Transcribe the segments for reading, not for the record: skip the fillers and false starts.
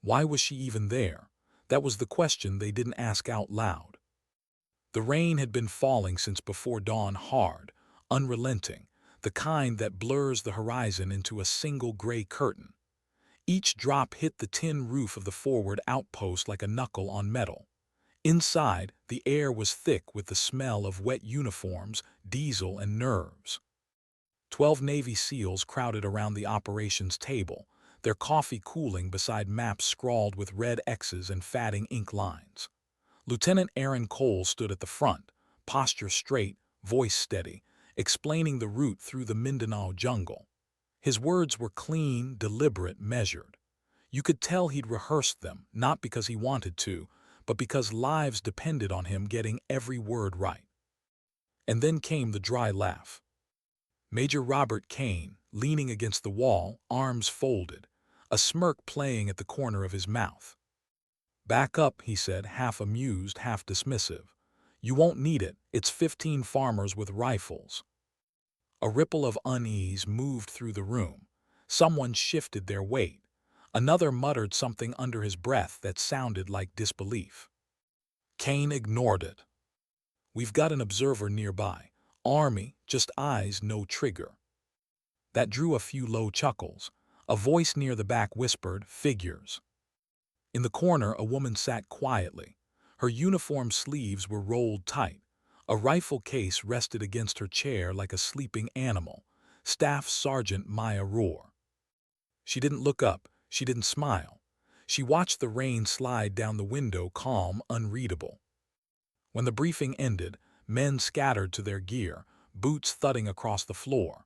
Why was she even there? That was the question they didn't ask out loud. The rain had been falling since before dawn, hard, unrelenting, the kind that blurs the horizon into a single gray curtain. Each drop hit the tin roof of the forward outpost like a knuckle on metal. Inside, the air was thick with the smell of wet uniforms, diesel, and nerves. 12 Navy SEALs crowded around the operations table, their coffee cooling beside maps scrawled with red X's and fatting ink lines. Lieutenant Aaron Cole stood at the front, posture straight, voice steady, explaining the route through the Mindanao jungle. His words were clean, deliberate, measured. You could tell he'd rehearsed them, not because he wanted to, but because lives depended on him getting every word right. And then came the dry laugh. Major Robert Kane, leaning against the wall, arms folded, a smirk playing at the corner of his mouth. "Back up," he said, half amused, half dismissive. "You won't need it. It's 15 farmers with rifles." A ripple of unease moved through the room. Someone shifted their weight. Another muttered something under his breath that sounded like disbelief. Kane ignored it. "We've got an observer nearby. Army, just eyes, no trigger." That drew a few low chuckles. A voice near the back whispered, "Figures." In the corner, a woman sat quietly. Her uniform sleeves were rolled tight. A rifle case rested against her chair like a sleeping animal. Staff Sergeant Maya Rohr. She didn't look up. She didn't smile. She watched the rain slide down the window, calm, unreadable. When the briefing ended, men scattered to their gear, boots thudding across the floor.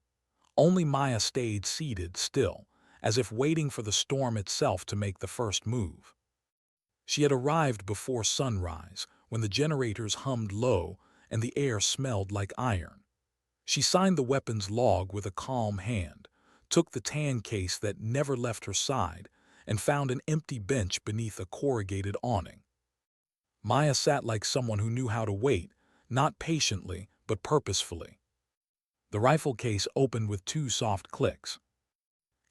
Only Maya stayed seated, still, as if waiting for the storm itself to make the first move. She had arrived before sunrise, when the generators hummed low and the air smelled like iron. She signed the weapons log with a calm hand, took the tan case that never left her side, and found an empty bench beneath a corrugated awning. Maya sat like someone who knew how to wait, not patiently, but purposefully. The rifle case opened with 2 soft clicks.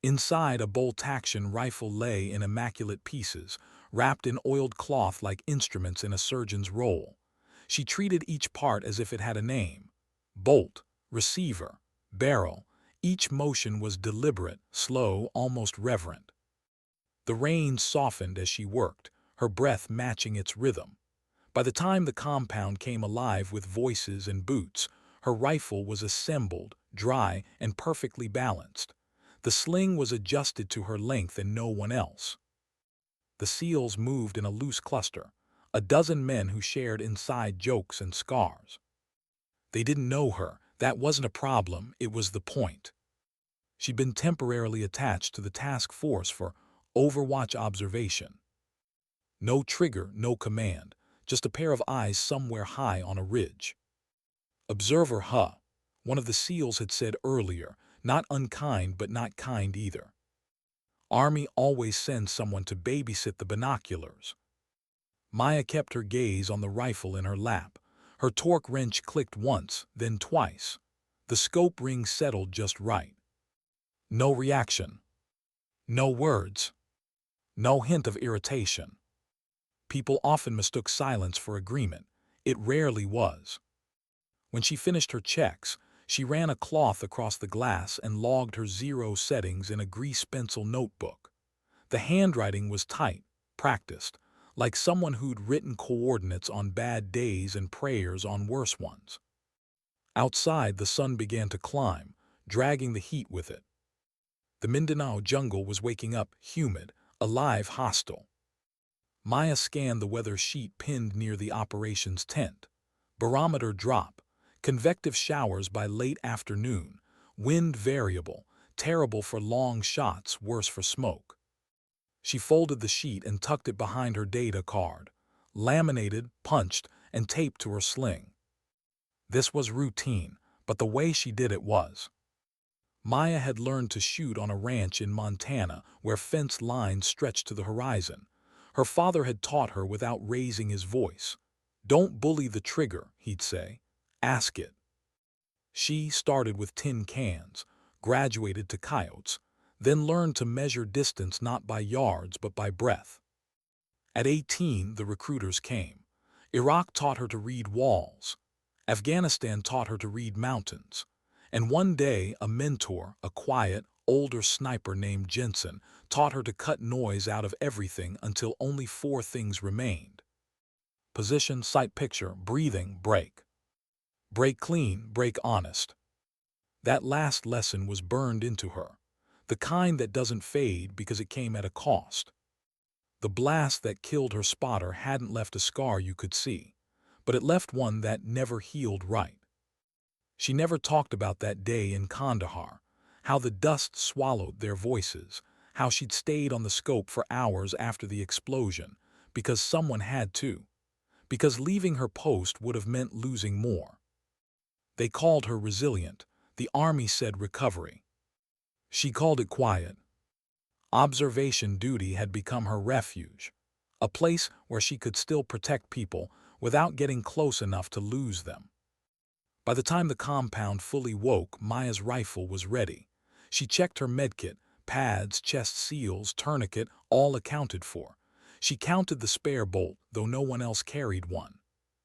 Inside, a bolt-action rifle lay in immaculate pieces, wrapped in oiled cloth like instruments in a surgeon's roll. She treated each part as if it had a name. Bolt, receiver, barrel. Each motion was deliberate, slow, almost reverent. The rain softened as she worked, her breath matching its rhythm. By the time the compound came alive with voices and boots, her rifle was assembled, dry, and perfectly balanced. The sling was adjusted to her length and no one else. The SEALs moved in a loose cluster, a dozen men who shared inside jokes and scars. They didn't know her. That wasn't a problem, it was the point. She'd been temporarily attached to the task force for overwatch observation. No trigger, no command, just a pair of eyes somewhere high on a ridge. "Observer, huh?" one of the SEALs had said earlier, not unkind but not kind either. "Army always sends someone to babysit the binoculars." Maya kept her gaze on the rifle in her lap. Her torque wrench clicked once, then twice. The scope ring settled just right. No reaction. No words. No hint of irritation. People often mistook silence for agreement. It rarely was. When she finished her checks, she ran a cloth across the glass and logged her 0 settings in a grease pencil notebook. The handwriting was tight, practiced, like someone who'd written coordinates on bad days and prayers on worse ones. Outside, the sun began to climb, dragging the heat with it. The Mindanao jungle was waking up, humid, alive, hostile. Maya scanned the weather sheet pinned near the operations tent. Barometer drop, convective showers by late afternoon, wind variable, terrible for long shots, worse for smoke. She folded the sheet and tucked it behind her data card, laminated, punched, and taped to her sling. This was routine, but the way she did it was. Maya had learned to shoot on a ranch in Montana where fence lines stretched to the horizon. Her father had taught her without raising his voice. "Don't bully the trigger," he'd say. "Ask it." She started with tin cans, graduated to coyotes, then learned to measure distance not by yards but by breath. At 18, the recruiters came. Iraq taught her to read walls. Afghanistan taught her to read mountains. And one day, a mentor, a quiet, older sniper named Jensen, taught her to cut noise out of everything until only four things remained: position, sight, picture, breathing, break. Break clean, break honest. That last lesson was burned into her, the kind that doesn't fade because it came at a cost. The blast that killed her spotter hadn't left a scar you could see, but it left one that never healed right. She never talked about that day in Kandahar, how the dust swallowed their voices, how she'd stayed on the scope for hours after the explosion, because someone had to, because leaving her post would have meant losing more. They called her resilient. The army said recovery. She called it quiet. Observation duty had become her refuge, a place where she could still protect people without getting close enough to lose them. By the time the compound fully woke, Maya's rifle was ready. She checked her medkit, pads, chest seals, tourniquet, all accounted for. She counted the spare bolt, though no one else carried one.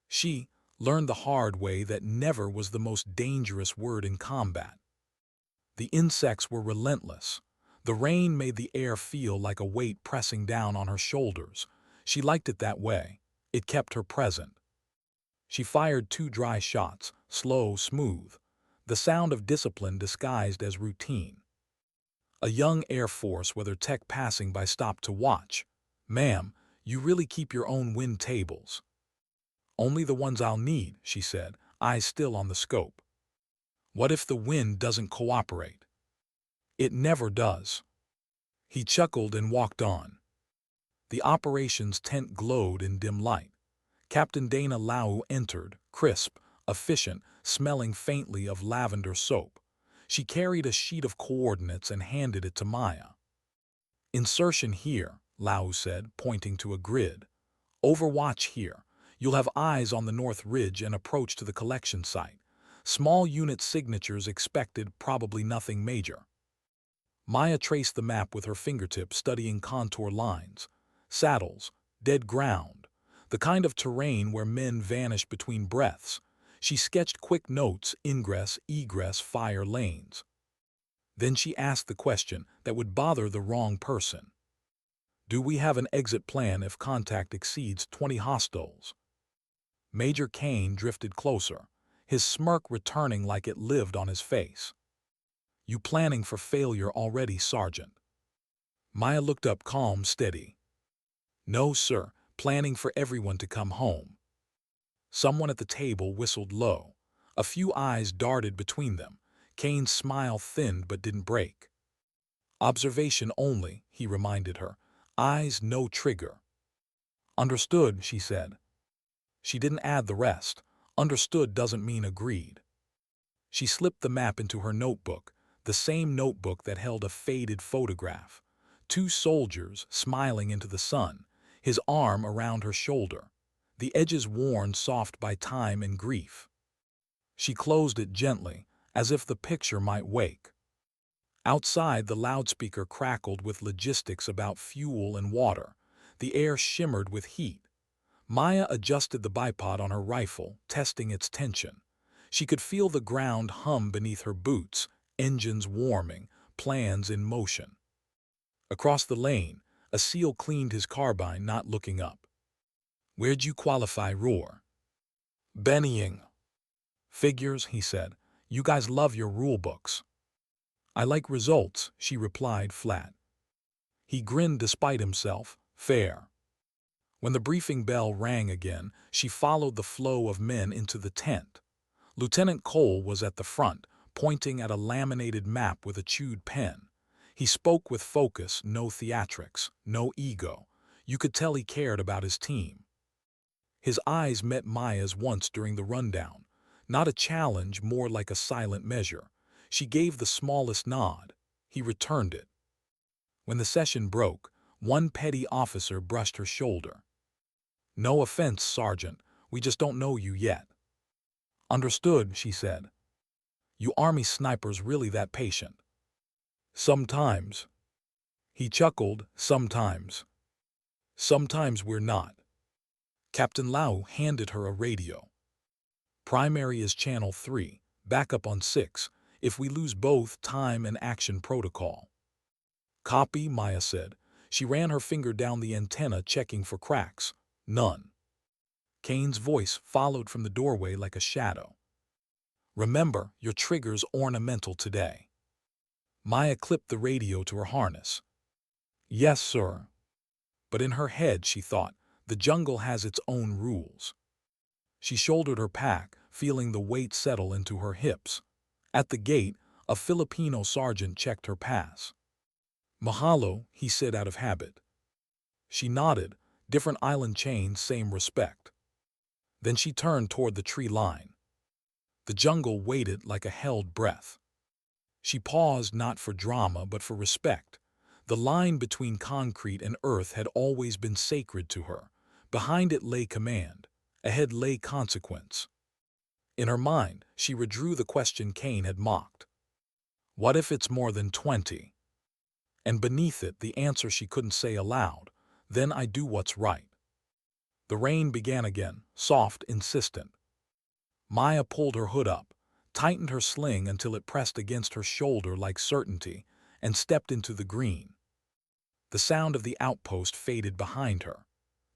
She learned the hard way that never was the most dangerous word in combat. The insects were relentless. The rain made the air feel like a weight pressing down on her shoulders. She liked it that way. It kept her present. She fired 2 dry shots, slow, smooth, the sound of discipline disguised as routine. A young Air Force weather tech passing by stopped to watch. "Ma'am, you really keep your own wind tables." "Only the ones I'll need," she said, eyes still on the scope. "What if the wind doesn't cooperate?" "It never does." He chuckled and walked on. The operations tent glowed in dim light. Captain Dana Lau entered, crisp, efficient, smelling faintly of lavender soap. She carried a sheet of coordinates and handed it to Maya. "Insertion here," Lau said, pointing to a grid. "Overwatch here. You'll have eyes on the North Ridge and approach to the collection site. Small unit signatures expected, probably nothing major." Maya traced the map with her fingertips, studying contour lines. Saddles, dead ground, the kind of terrain where men vanish between breaths. She sketched quick notes: ingress, egress, fire lanes. Then she asked the question that would bother the wrong person. "Do we have an exit plan if contact exceeds 20 hostiles?" Major Kane drifted closer, his smirk returning like it lived on his face. "You planning for failure already, Sergeant?" Maya looked up, calm, steady. "No, sir, planning for everyone to come home." Someone at the table whistled low. A few eyes darted between them. Kane's smile thinned but didn't break. "Observation only," he reminded her. "Eyes, no trigger." "Understood," she said. She didn't add the rest. Understood doesn't mean agreed. She slipped the map into her notebook, the same notebook that held a faded photograph. 2 soldiers smiling into the sun, his arm around her shoulder, the edges worn soft by time and grief. She closed it gently, as if the picture might wake. Outside, the loudspeaker crackled with logistics about fuel and water. The air shimmered with heat. Maya adjusted the bipod on her rifle, testing its tension. She could feel the ground hum beneath her boots, engines warming, plans in motion. Across the lane, a SEAL cleaned his carbine, not looking up. "Where'd you qualify, Roar?" "Bennying." "Figures," he said. "You guys love your rule books." "I like results," she replied flat. He grinned despite himself. "Fair." When the briefing bell rang again, she followed the flow of men into the tent. Lieutenant Cole was at the front, pointing at a laminated map with a chewed pen. He spoke with focus, no theatrics, no ego. You could tell he cared about his team. His eyes met Maya's once during the rundown. Not a challenge, more like a silent measure. She gave the smallest nod. He returned it. When the session broke, one petty officer brushed her shoulder. "No offense, Sergeant. We just don't know you yet." "Understood," she said. "You Army snipers really that patient?" Sometimes. He chuckled, sometimes. Sometimes we're not. Captain Lau handed her a radio. Primary is channel 3, backup on 6, if we lose both time and action protocol. Copy, Maya said. She ran her finger down the antenna checking for cracks. None. Kane's voice followed from the doorway like a shadow. Remember, your trigger's ornamental today. Maya clipped the radio to her harness. Yes, sir. But in her head, she thought, the jungle has its own rules. She shouldered her pack, feeling the weight settle into her hips. At the gate, a Filipino sergeant checked her pass. Mahalo, he said out of habit. She nodded, different island chain, same respect. Then she turned toward the tree line. The jungle waited like a held breath. She paused not for drama but for respect. The line between concrete and earth had always been sacred to her. Behind it lay command. Ahead lay consequence. In her mind, she redrew the question Kane had mocked. What if it's more than 20? And beneath it, the answer she couldn't say aloud. Then I do what's right. The rain began again, soft, insistent. Maya pulled her hood up, tightened her sling until it pressed against her shoulder like certainty, and stepped into the green. The sound of the outpost faded behind her.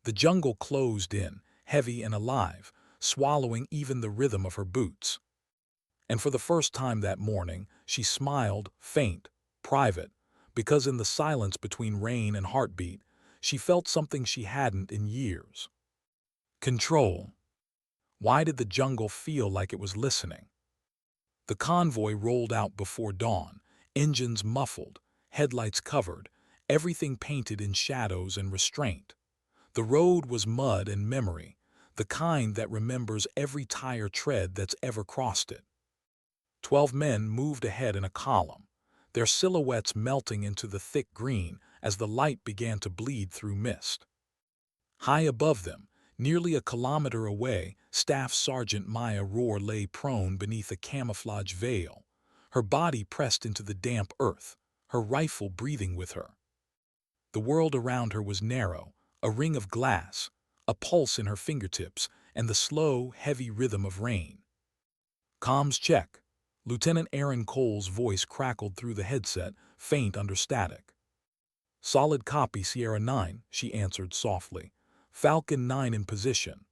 The jungle closed in, heavy and alive, swallowing even the rhythm of her boots. And for the first time that morning, she smiled, faint, private, because in the silence between rain and heartbeat, she felt something she hadn't in years. Control. Why did the jungle feel like it was listening? The convoy rolled out before dawn, engines muffled, headlights covered, everything painted in shadows and restraint. The road was mud and memory, the kind that remembers every tire tread that's ever crossed it. 12 men moved ahead in a column, their silhouettes melting into the thick green as the light began to bleed through mist. High above them, nearly a kilometer away, Staff Sergeant Maya Rohr lay prone beneath a camouflage veil, her body pressed into the damp earth, her rifle breathing with her. The world around her was narrow, a ring of glass, a pulse in her fingertips, and the slow, heavy rhythm of rain. Comms check. Lieutenant Aaron Cole's voice crackled through the headset, faint under static. Solid copy, Sierra 9, she answered softly. Falcon 9 in position.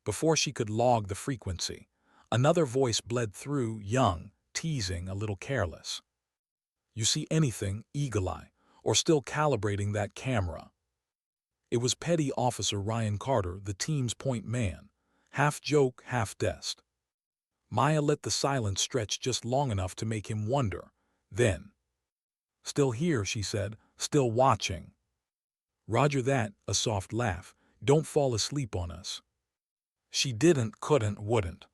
Before she could log the frequency, another voice bled through, young, teasing, a little careless. You see anything, Eagle Eye, or still calibrating that camera? It was Petty Officer Ryan Carter, the team's point man, half joke, half jest. Maya let the silence stretch just long enough to make him wonder. Then, still here, she said, still watching. Roger that, a soft laugh. Don't fall asleep on us. She didn't, couldn't, wouldn't.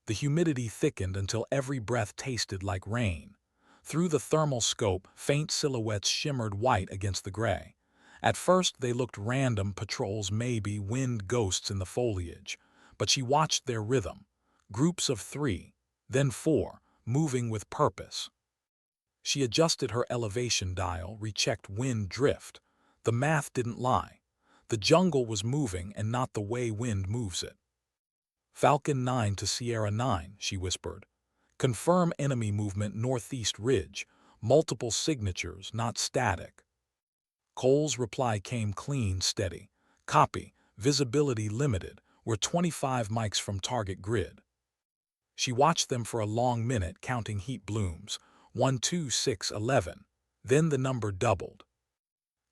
The humidity thickened until every breath tasted like rain. Through the thermal scope, faint silhouettes shimmered white against the gray. At first they looked random patrols, maybe wind ghosts in the foliage. But she watched their rhythm. Groups of 3, then 4, moving with purpose. She adjusted her elevation dial, rechecked wind drift. The math didn't lie. The jungle was moving and not the way wind moves it. Falcon 9 to Sierra 9, she whispered. Confirm enemy movement northeast ridge. Multiple signatures, not static. Cole's reply came clean, steady. Copy. Visibility limited. We're 25 mics from target grid. She watched them for a long minute, counting heat blooms. 1, 2, 6, 11. Then the number doubled.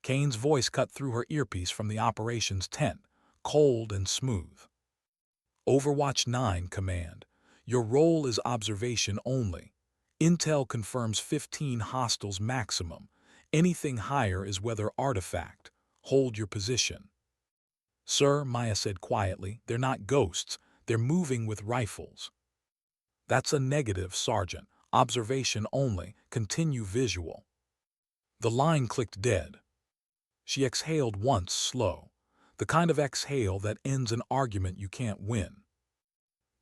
Kane's voice cut through her earpiece from the operations tent, cold and smooth. Overwatch 9, command. Your role is observation only. Intel confirms 15 hostiles maximum. Anything higher is weather artifact. Hold your position. Sir, Maya said quietly, they're not ghosts. They're moving with rifles. That's a negative, Sergeant. Observation only. Continue visual. The line clicked dead. She exhaled once, slow. The kind of exhale that ends an argument you can't win.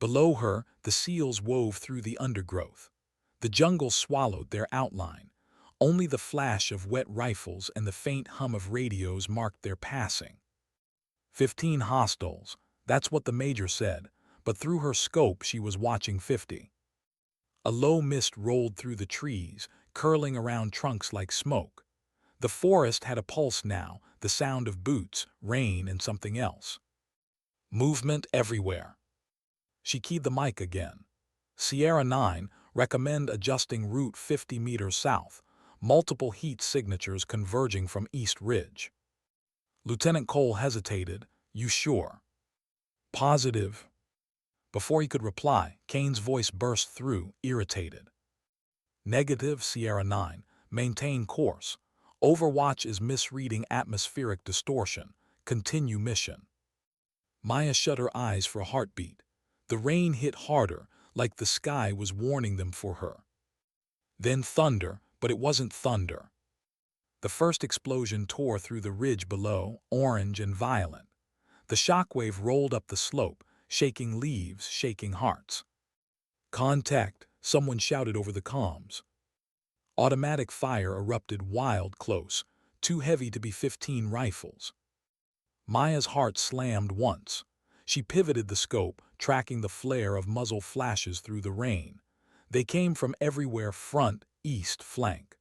Below her, the seals wove through the undergrowth. The jungle swallowed their outline. Only the flash of wet rifles and the faint hum of radios marked their passing. 15 hostiles, that's what the major said, but through her scope she was watching 50. A low mist rolled through the trees, curling around trunks like smoke. The forest had a pulse now, the sound of boots, rain, and something else. Movement everywhere. She keyed the mic again. Sierra 9, recommend adjusting route 50 meters south, multiple heat signatures converging from East Ridge. Lieutenant Cole hesitated. You sure? Positive. Before he could reply, Kane's voice burst through, irritated. Negative, Sierra 9. Maintain course. Overwatch is misreading atmospheric distortion. Continue mission. Maya shut her eyes for a heartbeat. The rain hit harder, like the sky was warning them for her. Then thunder, but it wasn't thunder. The first explosion tore through the ridge below, orange and violent. The shockwave rolled up the slope, shaking leaves, shaking hearts. Contact, someone shouted over the comms. Automatic fire erupted wild close, too heavy to be 15 rifles. Maya's heart slammed once. She pivoted the scope, tracking the flare of muzzle flashes through the rain. They came from everywhere: front, east, flank.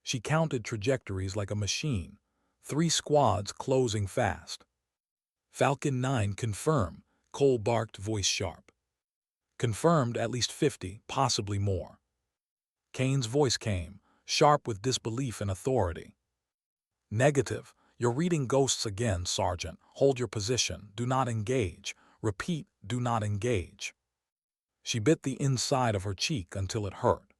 She counted trajectories like a machine. 3 squads closing fast. Falcon 9 confirm, Cole barked, voice sharp. Confirmed at least 50, possibly more. Kane's voice came, sharp with disbelief and authority. Negative. You're reading ghosts again, Sergeant. Hold your position. Do not engage. Repeat, do not engage. She bit the inside of her cheek until it hurt.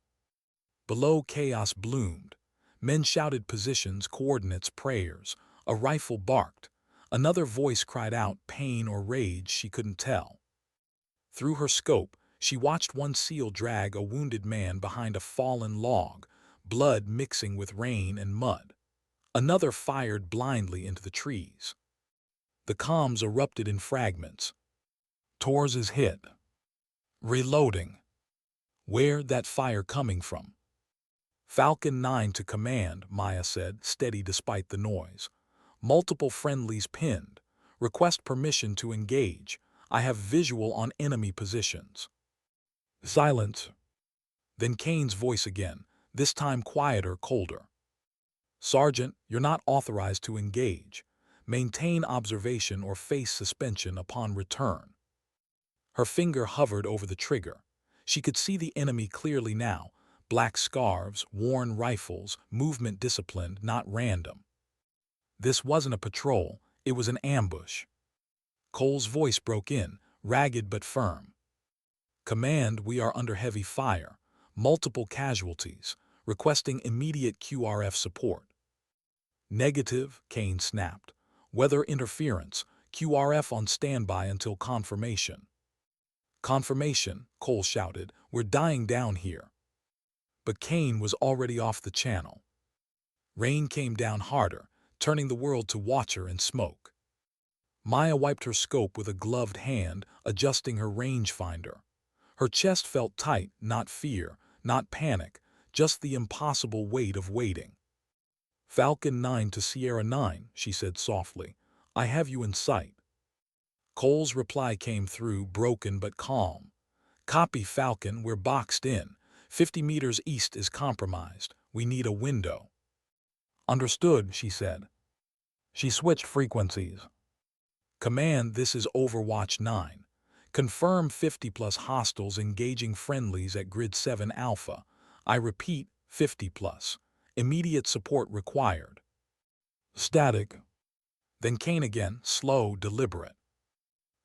Below, chaos bloomed. Men shouted positions, coordinates, prayers. A rifle barked. Another voice cried out, pain or rage she couldn't tell. Through her scope, she watched one SEAL drag a wounded man behind a fallen log, blood mixing with rain and mud. Another fired blindly into the trees. The comms erupted in fragments. Torres is hit. Reloading. Where that fire coming from? Falcon 9 to command, Maya said, steady despite the noise. Multiple friendlies pinned. Request permission to engage. I have visual on enemy positions. Silence. Then Kane's voice again, this time quieter, colder. Sergeant, you're not authorized to engage. Maintain observation or face suspension upon return. Her finger hovered over the trigger. She could see the enemy clearly now. Black scarves, worn rifles, movement disciplined, not random. This wasn't a patrol, it was an ambush. Cole's voice broke in, ragged but firm. Command, we are under heavy fire. Multiple casualties. Requesting immediate QRF support. Negative, Kane snapped. Weather interference. QRF on standby until confirmation. Confirmation, Cole shouted. We're dying down here. But Kane was already off the channel. Rain came down harder, turning the world to watcher and smoke. Maya wiped her scope with a gloved hand, adjusting her rangefinder. Her chest felt tight, not fear, not panic, just the impossible weight of waiting. Falcon 9 to Sierra 9, she said softly. I have you in sight. Cole's reply came through, broken but calm. Copy, Falcon, we're boxed in. 50 meters east is compromised. We need a window. Understood, she said. She switched frequencies. Command, this is Overwatch 9. Confirm 50+ hostiles engaging friendlies at Grid 7 Alpha. I repeat, 50+. Immediate support required. Static. Then Kane again, slow, deliberate.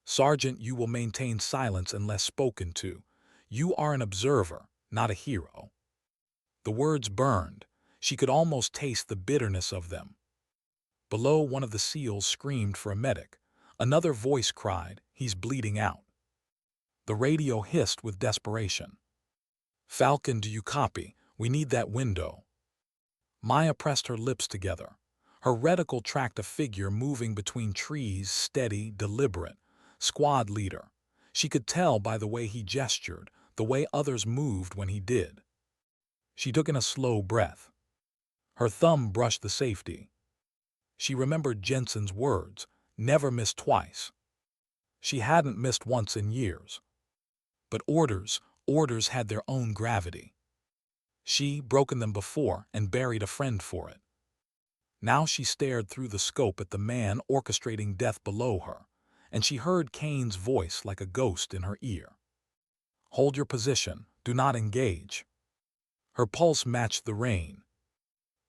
Sergeant, you will maintain silence unless spoken to. You are an observer, not a hero. The words burned. She could almost taste the bitterness of them. Below, one of the SEALs screamed for a medic. Another voice cried, he's bleeding out. The radio hissed with desperation. Falcon, do you copy? We need that window. Maya pressed her lips together. Her reticle tracked a figure moving between trees, steady, deliberate. Squad leader. She could tell by the way he gestured, the way others moved when he did. She took in a slow breath. Her thumb brushed the safety. She remembered Jensen's words, never miss twice. She hadn't missed once in years. But orders had their own gravity. She broken them before and buried a friend for it. Now she stared through the scope at the man orchestrating death below her, and she heard Kane's voice like a ghost in her ear. Hold your position, do not engage. Her pulse matched the rain.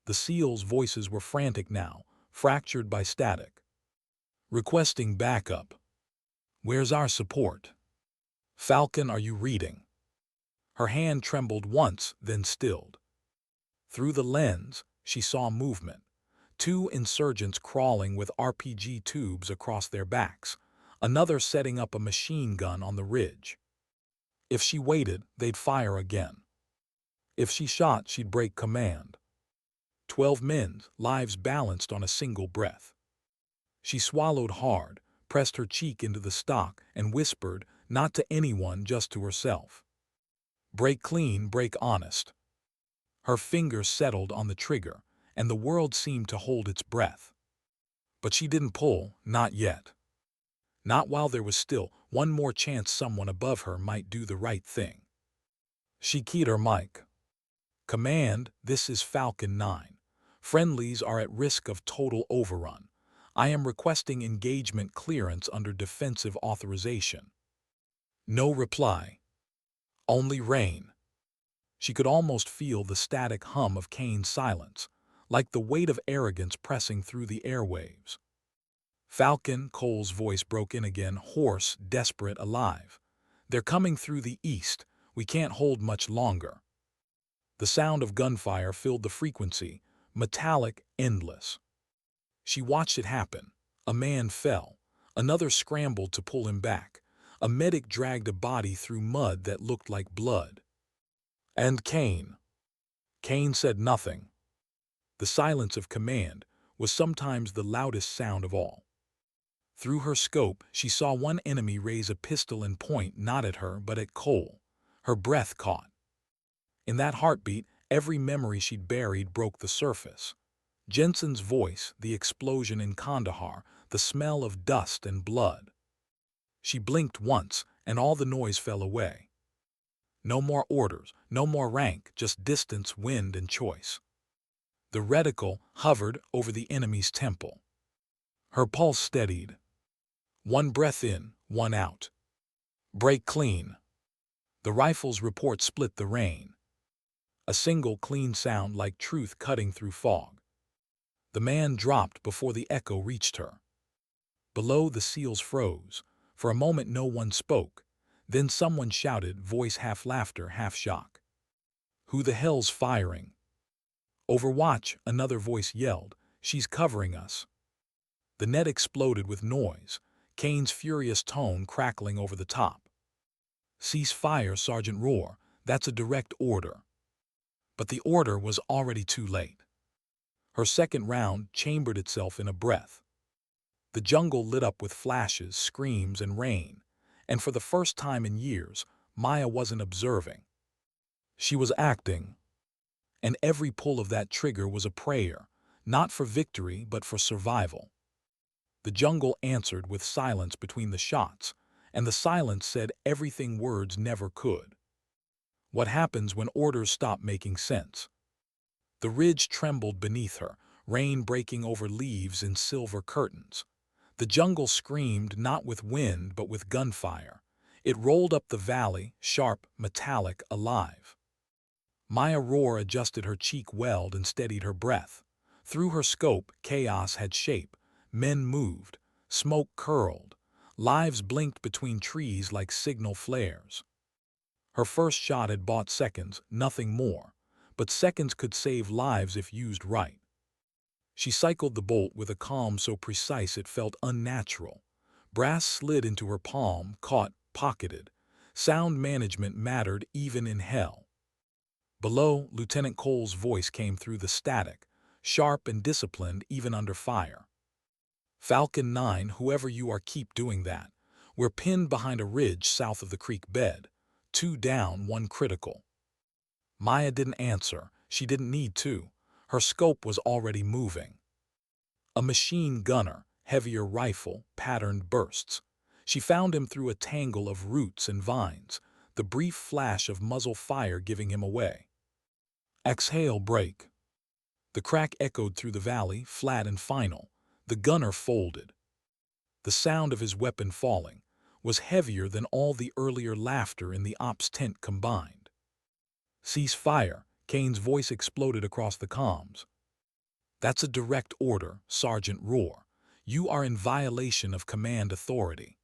The SEALs' voices were frantic now, fractured by static. Requesting backup. Where's our support? Falcon, are you reading? Her hand trembled once, then stilled. Through the lens, she saw movement. 2 insurgents crawling with RPG tubes across their backs, another setting up a machine gun on the ridge. If she waited, they'd fire again. If she shot, she'd break command. 12 men, lives balanced on a single breath. She swallowed hard, pressed her cheek into the stock, and whispered, not to anyone, just to herself. Break clean, break honest. Her fingers settled on the trigger, and the world seemed to hold its breath. But she didn't pull, not yet. Not while there was still one more chance someone above her might do the right thing. She keyed her mic. Command, this is Falcon 9. Friendlies are at risk of total overrun. I am requesting engagement clearance under defensive authorization. No reply. Only rain. She could almost feel the static hum of Kane's silence, like the weight of arrogance pressing through the airwaves. Falcon, Cole's voice broke in again, hoarse, desperate, alive. They're coming through the east. We can't hold much longer. The sound of gunfire filled the frequency, metallic, endless. She watched it happen. A man fell. Another scrambled to pull him back. A medic dragged a body through mud that looked like blood. And Kane. Kane said nothing. The silence of command was sometimes the loudest sound of all. Through her scope, she saw one enemy raise a pistol and point not at her but at Cole. Her breath caught. In that heartbeat, every memory she'd buried broke the surface. Jensen's voice, the explosion in Kandahar, the smell of dust and blood. She blinked once, and all the noise fell away. No more orders, no more rank, just distance, wind, and choice. The reticle hovered over the enemy's temple. Her pulse steadied. One breath in, one out. Break clean. The rifle's report split the rain. A single clean sound like truth cutting through fog. The man dropped before the echo reached her. Below, the SEALs froze. For a moment no one spoke. Then someone shouted, voice half laughter, half shock. Who the hell's firing? Overwatch, another voice yelled. She's covering us. The net exploded with noise, Kane's furious tone crackling over the top. Cease fire, Sergeant Roar. That's a direct order. But the order was already too late. Her second round chambered itself in a breath. The jungle lit up with flashes, screams, and rain, and for the first time in years, Maya wasn't observing. She was acting. And every pull of that trigger was a prayer, not for victory but for survival. The jungle answered with silence between the shots, and the silence said everything words never could. What happens when orders stop making sense? The ridge trembled beneath her, rain breaking over leaves in silver curtains. The jungle screamed not with wind but with gunfire. It rolled up the valley, sharp, metallic, alive. Maya Roar adjusted her cheek weld and steadied her breath. Through her scope, chaos had shape. Men moved. Smoke curled. Lives blinked between trees like signal flares. Her first shot had bought seconds, nothing more. But seconds could save lives if used right. She cycled the bolt with a calm so precise it felt unnatural. Brass slid into her palm, caught, pocketed. Sound management mattered even in hell. Below, Lieutenant Cole's voice came through the static, sharp and disciplined even under fire. Falcon 9, whoever you are, keep doing that. We're pinned behind a ridge south of the creek bed. 2 down, 1 critical. Maya didn't answer. She didn't need to. Her scope was already moving. A machine gunner, heavier rifle, patterned bursts. She found him through a tangle of roots and vines, the brief flash of muzzle fire giving him away. Exhale, break. The crack echoed through the valley, flat and final. The gunner folded. The sound of his weapon falling was heavier than all the earlier laughter in the ops tent combined. Cease fire, Kane's voice exploded across the comms. That's a direct order, Sergeant Roar. You are in violation of command authority.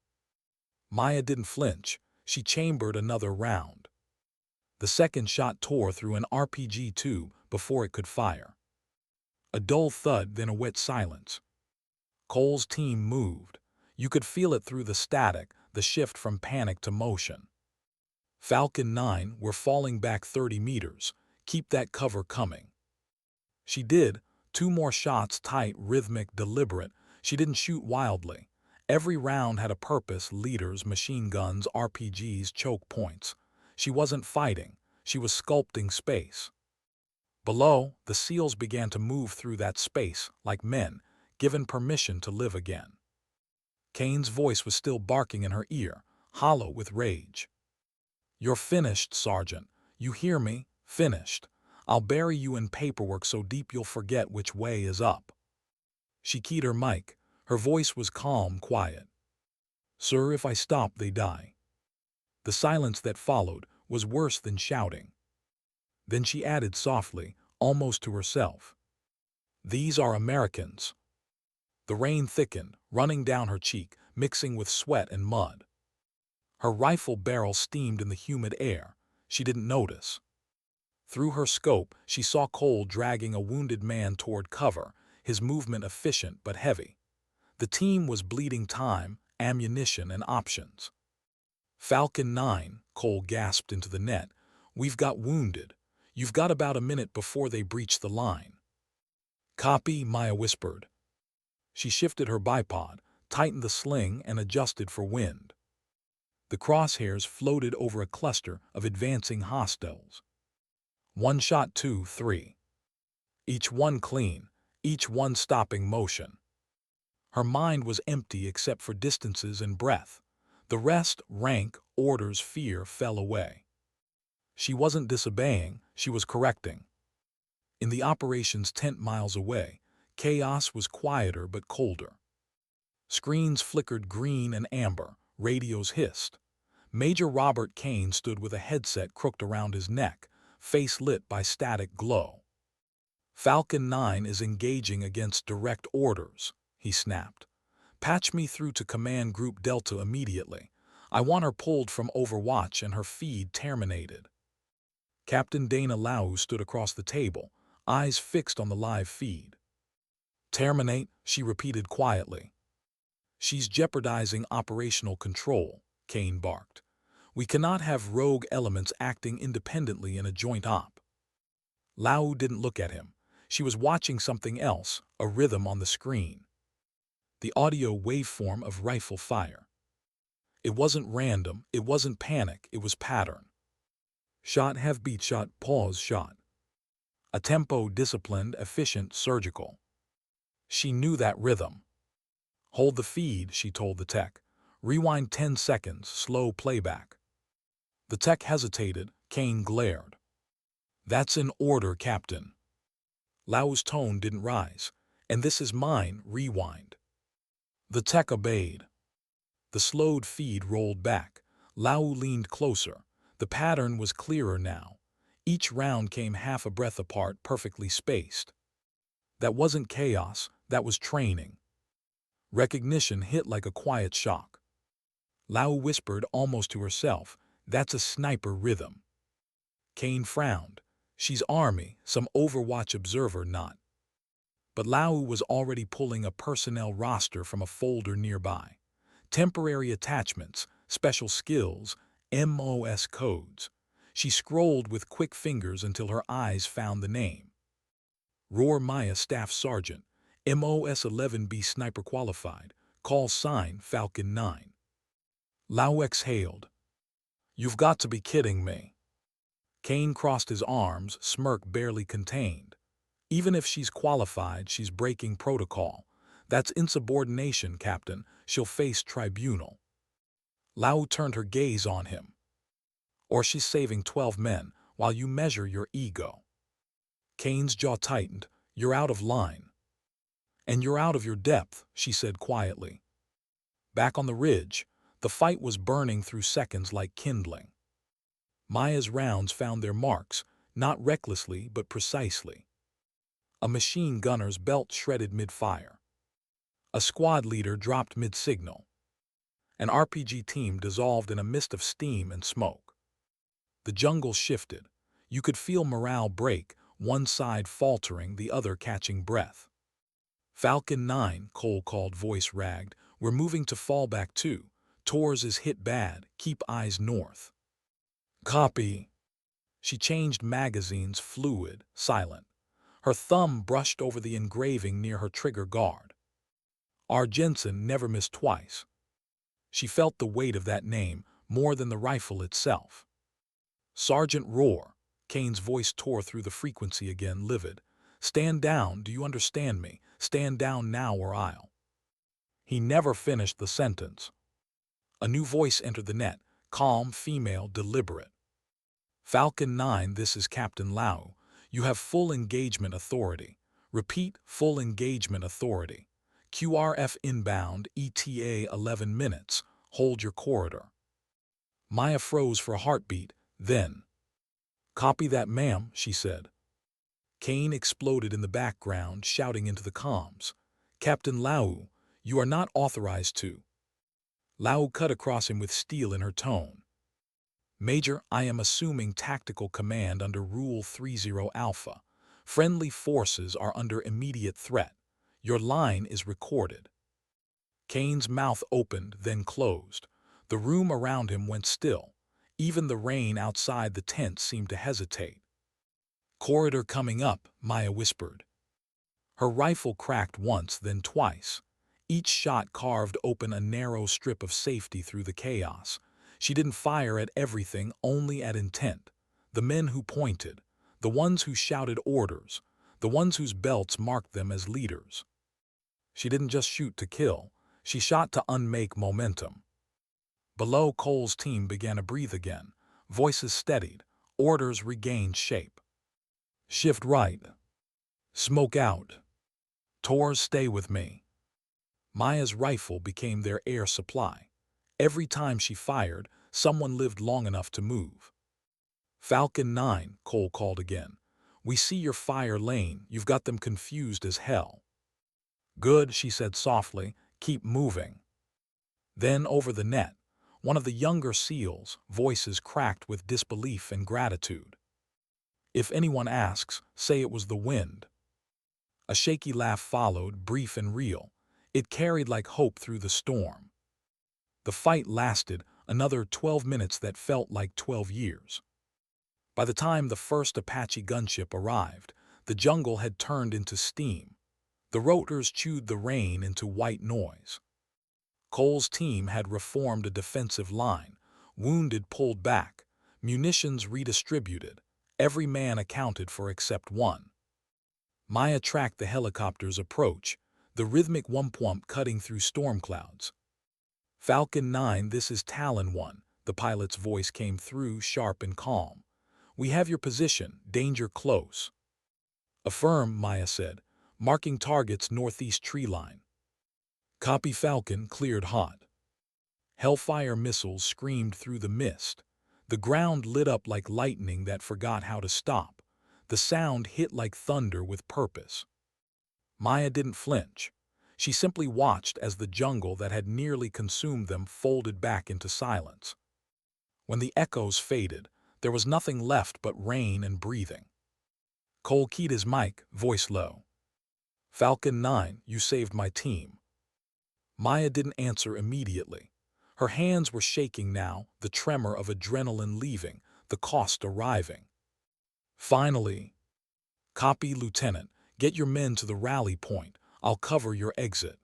Maya didn't flinch. She chambered another round. The second shot tore through an RPG tube before it could fire. A dull thud, then a wet silence. Cole's team moved. You could feel it through the static, the shift from panic to motion. Falcon 9 were falling back 30 meters. Keep that cover coming. She did. 2 more shots, tight, rhythmic, deliberate. She didn't shoot wildly. Every round had a purpose: leaders, machine guns, RPGs, choke points. She wasn't fighting. She was sculpting space. Below, the SEALs began to move through that space like men, given permission to live again. Kane's voice was still barking in her ear, hollow with rage. You're finished, Sergeant. You hear me? Finished. I'll bury you in paperwork so deep you'll forget which way is up. She keyed her mic. Her voice was calm, quiet. Sir, if I stop, they die. The silence that followed was worse than shouting. Then she added softly, almost to herself. These are Americans. The rain thickened, running down her cheek, mixing with sweat and mud. Her rifle barrel steamed in the humid air. She didn't notice. Through her scope, she saw Cole dragging a wounded man toward cover, his movement efficient but heavy. The team was bleeding time, ammunition, and options. Falcon 9, Cole gasped into the net. We've got wounded. You've got about a minute before they breach the line. Copy, Maya whispered. She shifted her bipod, tightened the sling, and adjusted for wind. The crosshairs floated over a cluster of advancing hostiles. 1 shot, 2, 3. Each one clean, each one stopping motion. Her mind was empty except for distances and breath. The rest, rank, orders, fear, fell away. She wasn't disobeying, she was correcting. In the operations tent miles away, chaos was quieter but colder. Screens flickered green and amber, radios hissed. Major Robert Kane stood with a headset crooked around his neck, face lit by static glow. Falcon 9 is engaging against direct orders, he snapped. Patch me through to Command Group Delta immediately. I want her pulled from Overwatch and her feed terminated. Captain Dana Lau stood across the table, eyes fixed on the live feed. Terminate, she repeated quietly. She's jeopardizing operational control, Kane barked. We cannot have rogue elements acting independently in a joint op. Lau didn't look at him. She was watching something else, a rhythm on the screen. The audio waveform of rifle fire. It wasn't random, it wasn't panic, it was pattern. Shot, have beat, shot, pause, shot. A tempo disciplined, efficient, surgical. She knew that rhythm. Hold the feed, she told the tech. Rewind 10 seconds, slow playback. The tech hesitated, Kane glared. That's an order, Captain. Lau's tone didn't rise. And this is mine, rewind. The tech obeyed. The slowed feed rolled back. Lau leaned closer. The pattern was clearer now. Each round came half a breath apart, perfectly spaced. That wasn't chaos, that was training. Recognition hit like a quiet shock. Lau whispered almost to herself, that's a sniper rhythm. Kane frowned. She's Army, some Overwatch observer not. But Lau was already pulling a personnel roster from a folder nearby. Temporary attachments, special skills, MOS codes. She scrolled with quick fingers until her eyes found the name. Roar Maya Staff Sergeant, MOS 11B Sniper Qualified, call sign Falcon 9. Lau exhaled. You've got to be kidding me. Kane crossed his arms, smirk barely contained. Even if she's qualified, she's breaking protocol. That's insubordination, Captain. She'll face tribunal. Lau turned her gaze on him. Or she's saving 12 men while you measure your ego. Kane's jaw tightened. You're out of line. And you're out of your depth, she said quietly. Back on the ridge, the fight was burning through seconds like kindling. Maya's rounds found their marks, not recklessly but precisely. A machine gunner's belt shredded mid-fire. A squad leader dropped mid-signal. An RPG team dissolved in a mist of steam and smoke. The jungle shifted. You could feel morale break, one side faltering, the other catching breath. Falcon 9, Cole called, voice ragged. We're moving to fallback 2. Tors is hit bad. Keep eyes north. Copy. She changed magazines, fluid, silent. Her thumb brushed over the engraving near her trigger guard. Our Jensen never missed twice. She felt the weight of that name more than the rifle itself. Sergeant Roar. Kane's voice tore through the frequency again, livid. Stand down, do you understand me? Stand down now or I'll. He never finished the sentence. A new voice entered the net, calm, female, deliberate. Falcon 9, this is Captain Lau. You have full engagement authority. Repeat, full engagement authority. QRF inbound, ETA 11 minutes. Hold your corridor. Maya froze for a heartbeat, then. Copy that, ma'am, she said. Kane exploded in the background, shouting into the comms. Captain Lau, you are not authorized to. Lau cut across him with steel in her tone. Major, I am assuming tactical command under Rule 30 Alpha. Friendly forces are under immediate threat. Your line is recorded. Kane's mouth opened, then closed. The room around him went still. Even the rain outside the tent seemed to hesitate. Corridor coming up, Maya whispered. Her rifle cracked once, then twice. Each shot carved open a narrow strip of safety through the chaos. She didn't fire at everything, only at intent. The men who pointed, the ones who shouted orders, the ones whose belts marked them as leaders. She didn't just shoot to kill, she shot to unmake momentum. Below, Cole's team began to breathe again. Voices steadied, orders regained shape. Shift right. Smoke out. Tors, stay with me. Maya's rifle became their air supply. Every time she fired, someone lived long enough to move. Falcon 9, Cole called again. We see your fire lane. You've got them confused as hell. Good, she said softly. Keep moving. Then over the net, one of the younger SEALs, voices cracked with disbelief and gratitude. If anyone asks, say it was the wind. A shaky laugh followed, brief and real. It carried like hope through the storm. The fight lasted another 12 minutes that felt like 12 years. By the time the first Apache gunship arrived, the jungle had turned into steam. The rotors chewed the rain into white noise. Cole's team had reformed a defensive line, wounded pulled back, munitions redistributed, every man accounted for except one. Maya tracked the helicopter's approach, the rhythmic whump-whump cutting through storm clouds. Falcon 9, this is Talon 1, the pilot's voice came through, sharp and calm. We have your position, danger close. Affirm, Maya said, marking targets northeast tree line. Copy. Falcon cleared hot. Hellfire missiles screamed through the mist. The ground lit up like lightning that forgot how to stop. The sound hit like thunder with purpose. Maya didn't flinch. She simply watched as the jungle that had nearly consumed them folded back into silence. When the echoes faded, there was nothing left but rain and breathing. Cole keyed his mic, voice low. Falcon 9, you saved my team. Maya didn't answer immediately. Her hands were shaking now, the tremor of adrenaline leaving, the cost arriving. Finally, copy, Lieutenant. Get your men to the rally point. I'll cover your exit.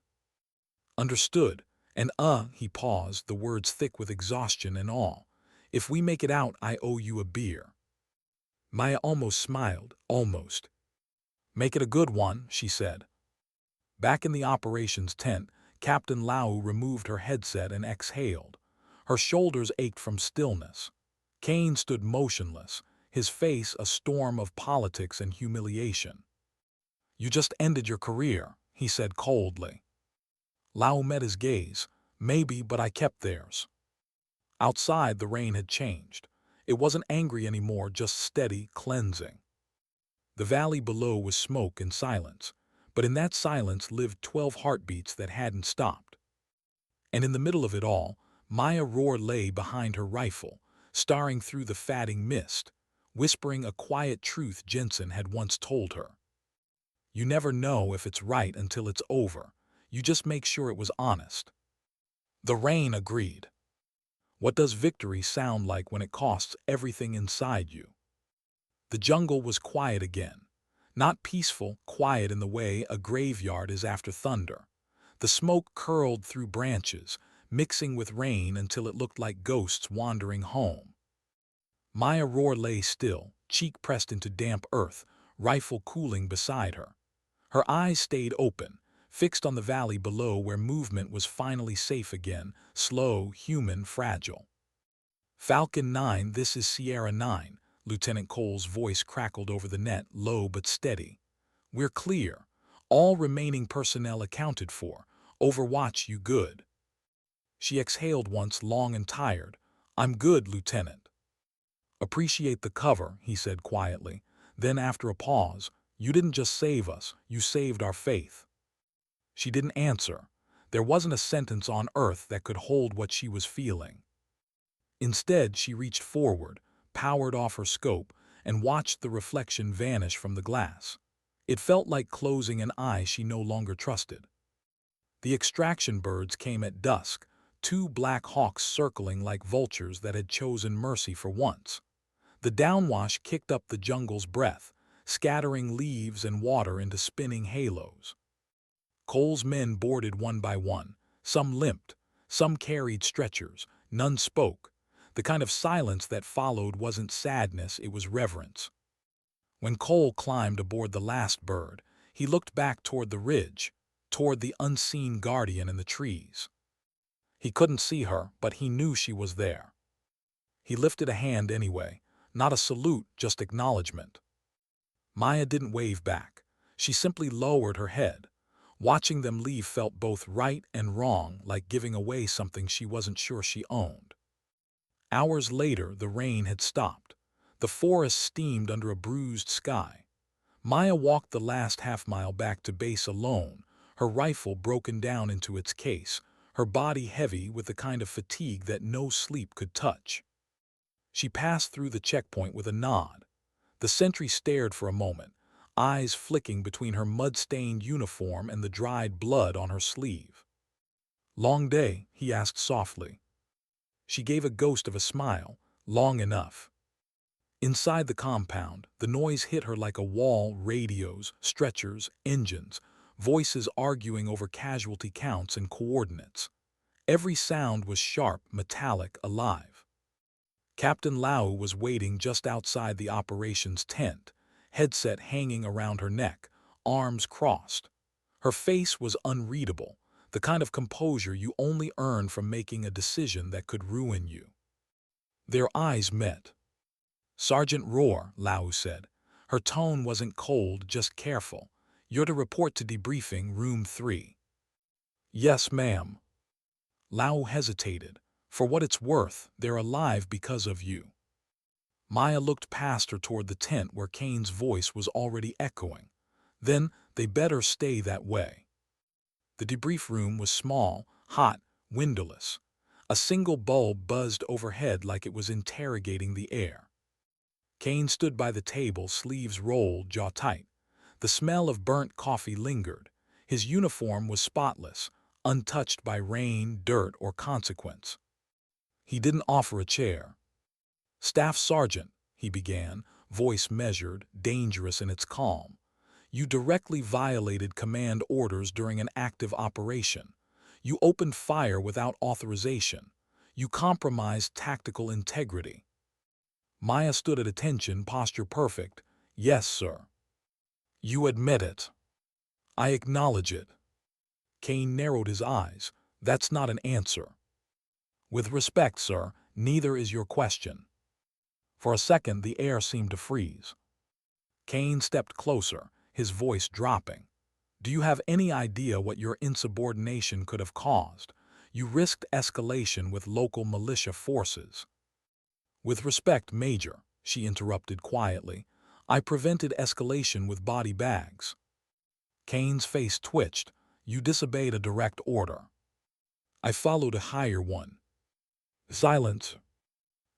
Understood. And he paused, the words thick with exhaustion and awe. If we make it out, I owe you a beer. Maya almost smiled, almost. Make it a good one, she said. Back in the operations tent, Captain Lau removed her headset and exhaled. Her shoulders ached from stillness. Kane stood motionless, his face a storm of politics and humiliation. You just ended your career, he said coldly. Lau met his gaze. Maybe, but I kept theirs. Outside, the rain had changed. It wasn't angry anymore, just steady, cleansing. The valley below was smoke and silence, but in that silence lived 12 heartbeats that hadn't stopped. And in the middle of it all, Maya Rohr lay behind her rifle, staring through the fatting mist, whispering a quiet truth Jensen had once told her. You never know if it's right until it's over. You just make sure it was honest. The rain agreed. What does victory sound like when it costs everything inside you? The jungle was quiet again. Not peaceful, quiet in the way a graveyard is after thunder. The smoke curled through branches, mixing with rain until it looked like ghosts wandering home. Maya Rohr lay still, cheek pressed into damp earth, rifle cooling beside her. Her eyes stayed open, fixed on the valley below where movement was finally safe again, slow, human, fragile. Falcon 9, this is Sierra 9, Lieutenant Cole's voice crackled over the net, low but steady. We're clear. All remaining personnel accounted for. Overwatch you good. She exhaled once, long and tired. I'm good, Lieutenant. Appreciate the cover, he said quietly. Then after a pause, you didn't just save us, you saved our faith. She didn't answer. There wasn't a sentence on earth that could hold what she was feeling. Instead, she reached forward, powered off her scope, and watched the reflection vanish from the glass. It felt like closing an eye she no longer trusted. The extraction birds came at dusk, 2 black hawks circling like vultures that had chosen mercy for once. The downwash kicked up the jungle's breath, scattering leaves and water into spinning halos. Cole's men boarded one by one. Some limped, some carried stretchers, none spoke. The kind of silence that followed wasn't sadness, it was reverence. When Cole climbed aboard the last bird, he looked back toward the ridge, toward the unseen guardian in the trees. He couldn't see her, but he knew she was there. He lifted a hand anyway, not a salute, just acknowledgement. Maya didn't wave back. She simply lowered her head. Watching them leave felt both right and wrong, like giving away something she wasn't sure she owned. Hours later, the rain had stopped. The forest steamed under a bruised sky. Maya walked the last half-mile back to base alone, her rifle broken down into its case, her body heavy with the kind of fatigue that no sleep could touch. She passed through the checkpoint with a nod. The sentry stared for a moment, eyes flicking between her mud-stained uniform and the dried blood on her sleeve. "Long day?" he asked softly. She gave a ghost of a smile. "Long enough." Inside the compound, the noise hit her like a wall, radios, stretchers, engines, voices arguing over casualty counts and coordinates. Every sound was sharp, metallic, alive. Captain Lau was waiting just outside the operations tent, headset hanging around her neck, arms crossed. Her face was unreadable, the kind of composure you only earn from making a decision that could ruin you. Their eyes met. "Sergeant Rohr," Lau said. Her tone wasn't cold, just careful. "You're to report to debriefing, room 3. "Yes, ma'am." Lau hesitated. "For what it's worth, they're alive because of you." Maya looked past her toward the tent where Kane's voice was already echoing. "Then they better stay that way." The debrief room was small, hot, windowless. A single bulb buzzed overhead like it was interrogating the air. Kane stood by the table, sleeves rolled, jaw tight. The smell of burnt coffee lingered. His uniform was spotless, untouched by rain, dirt, or consequence. He didn't offer a chair. "Staff Sergeant," he began, voice measured, dangerous in its calm. "You directly violated command orders during an active operation. You opened fire without authorization. You compromised tactical integrity." Maya stood at attention, posture perfect. "Yes, sir." You admit it. I acknowledge it. Kane narrowed his eyes. That's not an answer. With respect, sir, neither is your question. For a second, the air seemed to freeze. Kane stepped closer, his voice dropping. Do you have any idea what your insubordination could have caused? You risked escalation with local militia forces. With respect, Major, she interrupted quietly, I prevented escalation with body bags. Kane's face twitched. You disobeyed a direct order. I followed a higher one. Silence.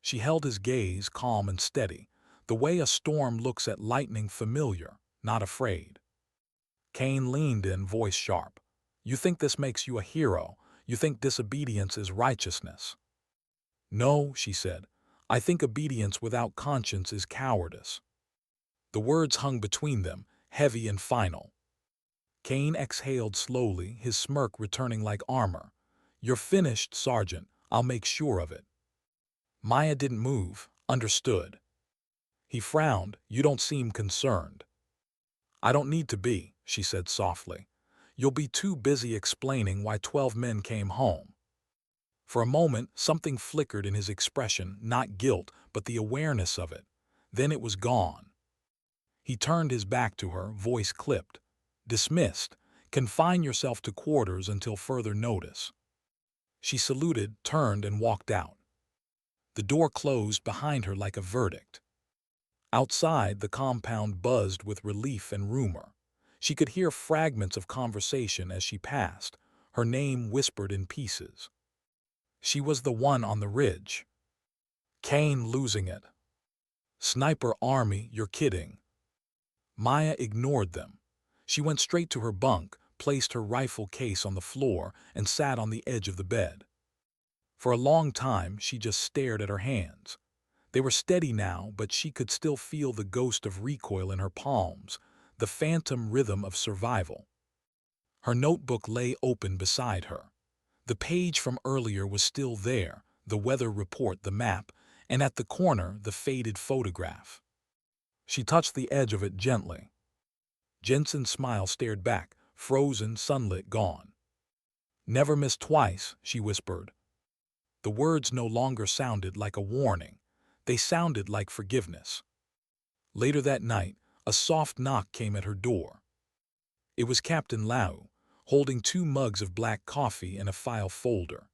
She held his gaze calm and steady, the way a storm looks at lightning, familiar, not afraid. Kane leaned in, voice sharp. You think this makes you a hero? You think disobedience is righteousness? No, she said. I think obedience without conscience is cowardice. The words hung between them, heavy and final. Kane exhaled slowly, his smirk returning like armor. You're finished, Sergeant. I'll make sure of it. Maya didn't move, understood. He frowned. You don't seem concerned. I don't need to be, she said softly. You'll be too busy explaining why 12 men came home. For a moment, something flickered in his expression, not guilt, but the awareness of it. Then it was gone. He turned his back to her, voice clipped. Dismissed. Confine yourself to quarters until further notice. She saluted, turned, and walked out. The door closed behind her like a verdict. Outside, the compound buzzed with relief and rumor. She could hear fragments of conversation as she passed, her name whispered in pieces. She was the one on the ridge. Kane losing it. Sniper Army, you're kidding. Maya ignored them. She went straight to her bunk, placed her rifle case on the floor, and sat on the edge of the bed. For a long time, she just stared at her hands. They were steady now, but she could still feel the ghost of recoil in her palms, the phantom rhythm of survival. Her notebook lay open beside her. The page from earlier was still there, the weather report, the map, and at the corner, the faded photograph. She touched the edge of it gently. Jensen's smile stared back, frozen, sunlit, gone. Never miss twice, she whispered. The words no longer sounded like a warning. They sounded like forgiveness. Later that night, a soft knock came at her door. It was Captain Lau, holding 2 mugs of black coffee and a file folder.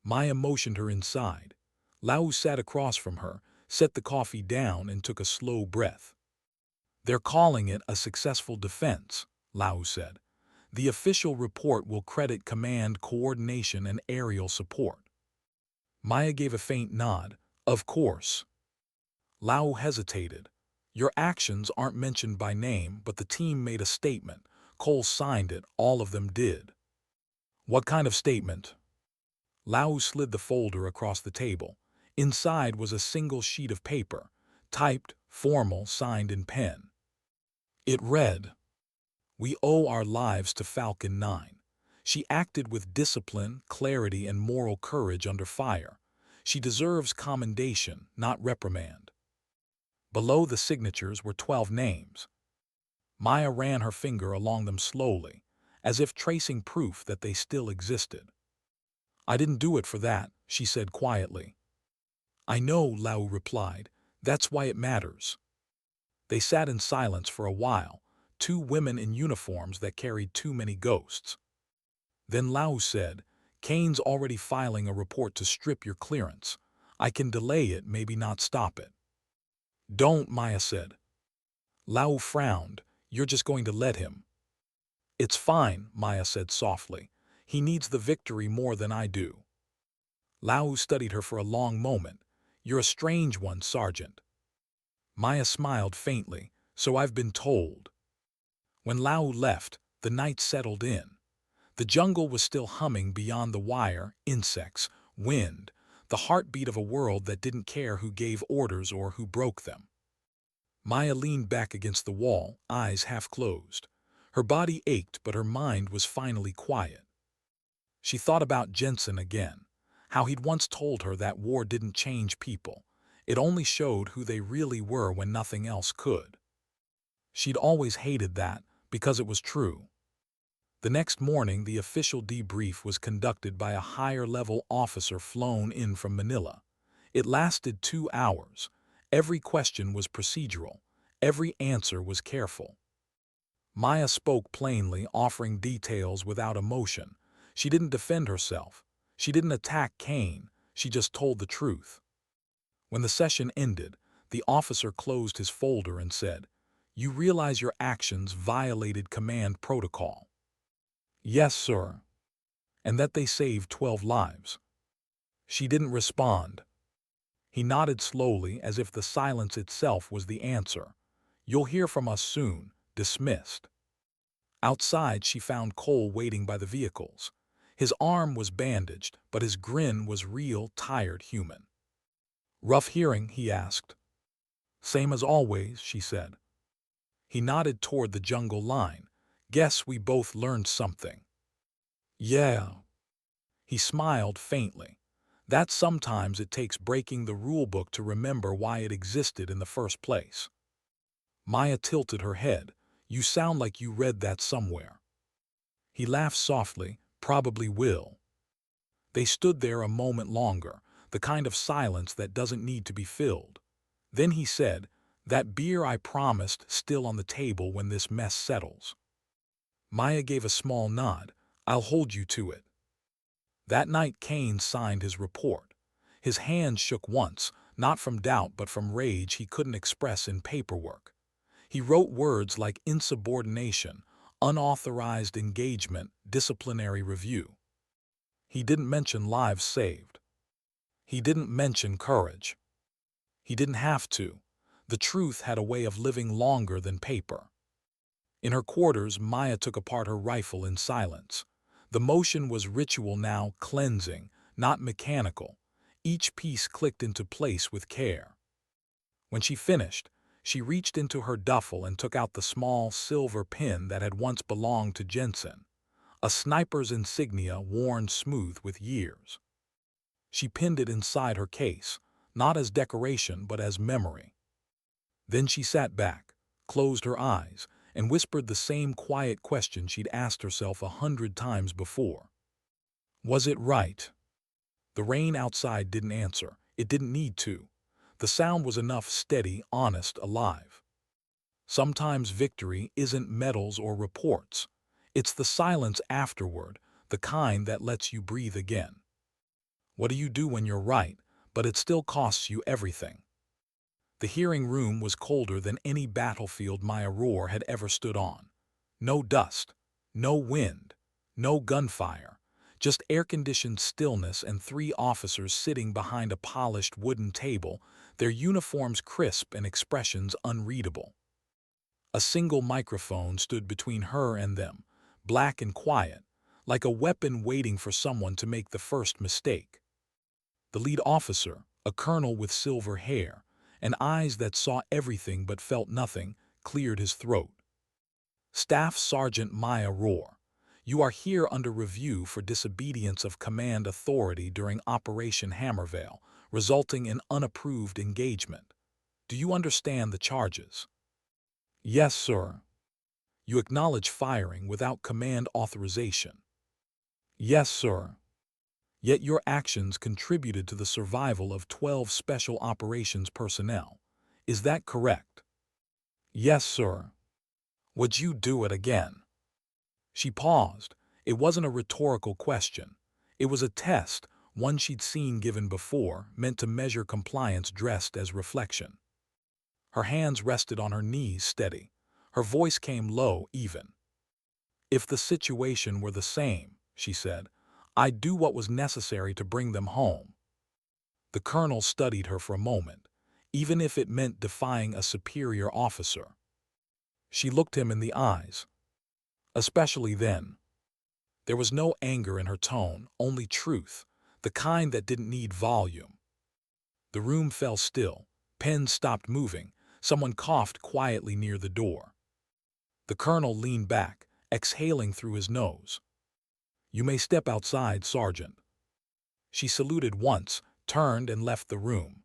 Maya motioned her inside. Lau sat across from her, set the coffee down, and took a slow breath. They're calling it a successful defense, Lau said. The official report will credit command coordination and aerial support. Maya gave a faint nod. Of course. Lau hesitated. Your actions aren't mentioned by name, but the team made a statement. Cole signed it, all of them did. What kind of statement? Lau slid the folder across the table. Inside was a single sheet of paper, typed, formal, signed in pen. It read, We owe our lives to Falcon 9. She acted with discipline, clarity, and moral courage under fire. She deserves commendation, not reprimand. Below the signatures were 12 names. Maya ran her finger along them slowly, as if tracing proof that they still existed. I didn't do it for that, she said quietly. I know, Lau replied. That's why it matters. They sat in silence for a while, 2 women in uniforms that carried too many ghosts. Then Lau said, Kane's already filing a report to strip your clearance. I can delay it, maybe not stop it. Don't, Maya said. Lau frowned. You're just going to let him. It's fine, Maya said softly. He needs the victory more than I do. Lau studied her for a long moment. You're a strange one, Sergeant. Maya smiled faintly. So I've been told. When Lau left, the night settled in. The jungle was still humming beyond the wire, insects, wind, the heartbeat of a world that didn't care who gave orders or who broke them. Maya leaned back against the wall, eyes half closed. Her body ached, but her mind was finally quiet. She thought about Jensen again, how he'd once told her that war didn't change people. It only showed who they really were when nothing else could. She'd always hated that, because it was true. The next morning, the official debrief was conducted by a higher-level officer flown in from Manila. It lasted 2 hours. Every question was procedural. Every answer was careful. Maya spoke plainly, offering details without emotion. She didn't defend herself. She didn't attack Kane. She just told the truth. When the session ended, the officer closed his folder and said, "You realize your actions violated command protocol." "Yes, sir." "And that they saved 12 lives." She didn't respond. He nodded slowly, as if the silence itself was the answer. "You'll hear from us soon." Dismissed. Outside, she found Cole waiting by the vehicles. His arm was bandaged, but his grin was real, tired human. "Rough hearing?" he asked. "Same as always," she said. He nodded toward the jungle line. "Guess we both learned something." "Yeah." He smiled faintly. That sometimes it takes breaking the rulebook to remember why it existed in the first place. Maya tilted her head. "You sound like you read that somewhere." He laughed softly. "Probably will." They stood there a moment longer, the kind of silence that doesn't need to be filled. Then he said, "That beer I promised still on the table when this mess settles?" Maya gave a small nod. "I'll hold you to it." That night Kane signed his report. His hand shook once, not from doubt but from rage he couldn't express in paperwork. He wrote words like insubordination, unauthorized engagement, disciplinary review. He didn't mention lives saved. He didn't mention courage. He didn't have to. The truth had a way of living longer than paper. In her quarters, Maya took apart her rifle in silence. The motion was ritual now, cleansing, not mechanical. Each piece clicked into place with care. When she finished, she reached into her duffel and took out the small silver pin that had once belonged to Jensen, a sniper's insignia worn smooth with years. She pinned it inside her case, not as decoration but as memory. Then she sat back, closed her eyes, and whispered the same quiet question she'd asked herself 100 times before. Was it right? The rain outside didn't answer. It didn't need to. The sound was enough, steady, honest, alive. Sometimes victory isn't medals or reports. It's the silence afterward, the kind that lets you breathe again. What do you do when you're right, but it still costs you everything? The hearing room was colder than any battlefield Maya Roar had ever stood on. No dust, no wind, no gunfire, just air-conditioned stillness and 3 officers sitting behind a polished wooden table, their uniforms crisp and expressions unreadable. A single microphone stood between her and them, black and quiet, like a weapon waiting for someone to make the first mistake. The lead officer, a colonel with silver hair, and eyes that saw everything but felt nothing, cleared his throat. "Staff Sergeant Maya Roar, you are here under review for disobedience of command authority during Operation Hammervale, resulting in unapproved engagement. Do you understand the charges?" "Yes, sir." "You acknowledge firing without command authorization?" "Yes, sir." "Yet your actions contributed to the survival of 12 Special Operations personnel. Is that correct?" "Yes, sir." "Would you do it again?" She paused. It wasn't a rhetorical question. It was a test, one she'd seen given before, meant to measure compliance dressed as reflection. Her hands rested on her knees, steady. Her voice came low, even. "If the situation were the same," she said, "I'd do what was necessary to bring them home." The colonel studied her for a moment, even if it meant defying a superior officer. She looked him in the eyes. Especially then. There was no anger in her tone, only truth, the kind that didn't need volume. The room fell still. Pens stopped moving. Someone coughed quietly near the door. The colonel leaned back, exhaling through his nose. "You may step outside, Sergeant." She saluted once, turned and left the room.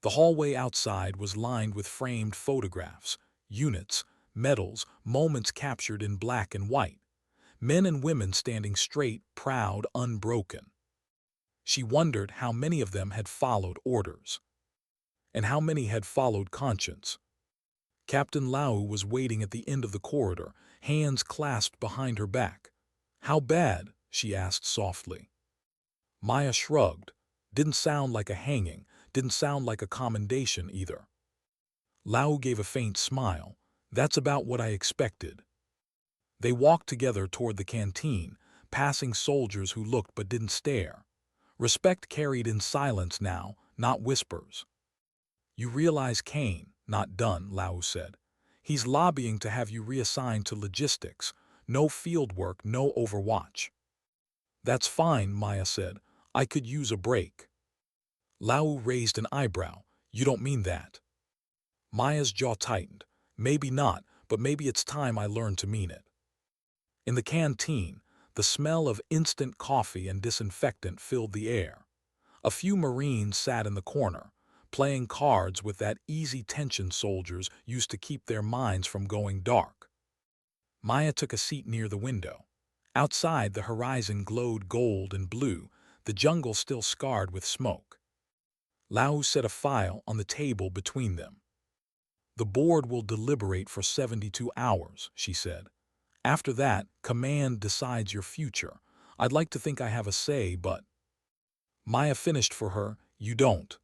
The hallway outside was lined with framed photographs, units, medals, moments captured in black and white. Men and women standing straight, proud, unbroken. She wondered how many of them had followed orders, and how many had followed conscience. Captain Lau was waiting at the end of the corridor, hands clasped behind her back. "How bad?" she asked softly. Maya shrugged. Didn't sound like a hanging, didn't sound like a commendation either. Lau gave a faint smile. "That's about what I expected." They walked together toward the canteen, passing soldiers who looked but didn't stare. Respect carried in silence now, not whispers. "You realize Kane, not done," Lau said. "He's lobbying to have you reassigned to logistics. No field work, no overwatch." "That's fine," Maya said. "I could use a break." Lau raised an eyebrow. "You don't mean that?" Maya's jaw tightened. "Maybe not, but maybe it's time I learned to mean it." In the canteen, the smell of instant coffee and disinfectant filled the air. A few Marines sat in the corner, playing cards with that easy tension soldiers used to keep their minds from going dark. Maya took a seat near the window. Outside, the horizon glowed gold and blue, the jungle still scarred with smoke. Lau set a file on the table between them. "The board will deliberate for 72 hours, she said. "After that, command decides your future. I'd like to think I have a say, but—" Maya finished for her. "You don't."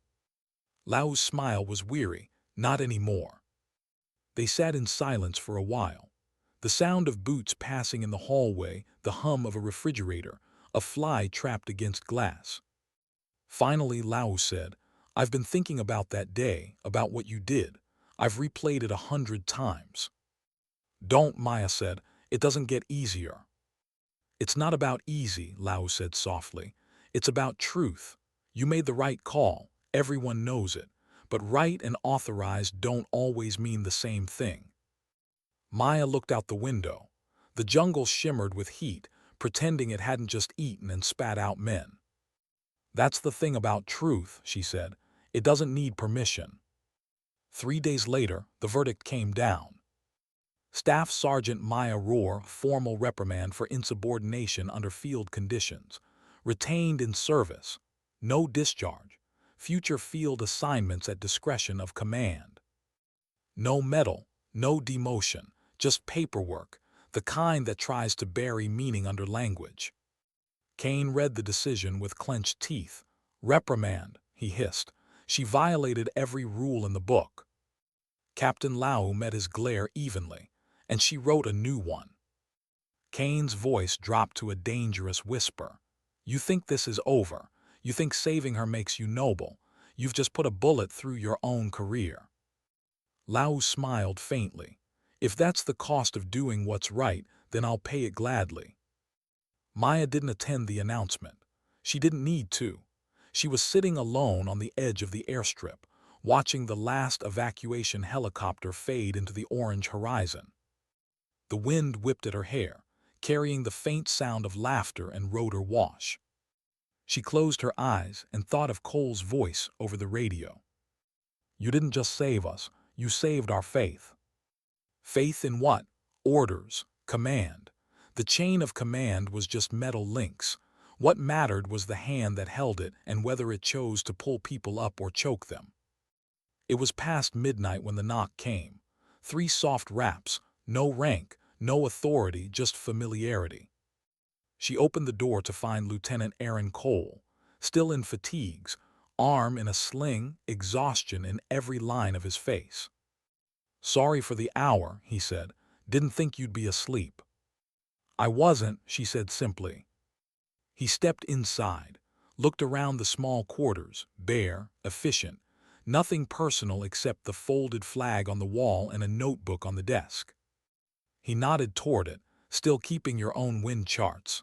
Lau's smile was weary. "Not anymore." They sat in silence for a while. The sound of boots passing in the hallway, the hum of a refrigerator, a fly trapped against glass. Finally, Lau said, "I've been thinking about that day, about what you did. I've replayed it 100 times." "Don't," Maya said. "It doesn't get easier." "It's not about easy," Lau said softly. "It's about truth. You made the right call. Everyone knows it. But right and authorized don't always mean the same thing." Maya looked out the window. The jungle shimmered with heat, pretending it hadn't just eaten and spat out men. "That's the thing about truth," she said. "It doesn't need permission." 3 days later, the verdict came down. Staff Sergeant Maya Roar, formal reprimand for insubordination under field conditions. Retained in service. No discharge. Future field assignments at discretion of command. No medal, no demotion, just paperwork, the kind that tries to bury meaning under language. Kane read the decision with clenched teeth. "Reprimand," he hissed. "She violated every rule in the book." Captain Lau met his glare evenly, and she wrote a new one. Kane's voice dropped to a dangerous whisper. "You think this is over. You think saving her makes you noble. You've just put a bullet through your own career." Lau smiled faintly. "If that's the cost of doing what's right, then I'll pay it gladly." Maya didn't attend the announcement. She didn't need to. She was sitting alone on the edge of the airstrip, watching the last evacuation helicopter fade into the orange horizon. The wind whipped at her hair, carrying the faint sound of laughter and rotor wash. She closed her eyes and thought of Cole's voice over the radio. "You didn't just save us, you saved our faith." Faith in what? Orders, command. The chain of command was just metal links. What mattered was the hand that held it and whether it chose to pull people up or choke them. It was past midnight when the knock came. 3 soft raps, no rank, no authority, just familiarity. She opened the door to find Lieutenant Aaron Cole, still in fatigues, arm in a sling, exhaustion in every line of his face. "Sorry for the hour," he said. "Didn't think you'd be asleep." "I wasn't," she said simply. He stepped inside, looked around the small quarters, bare, efficient, nothing personal except the folded flag on the wall and a notebook on the desk. He nodded toward it, "Still keeping your own wind charts.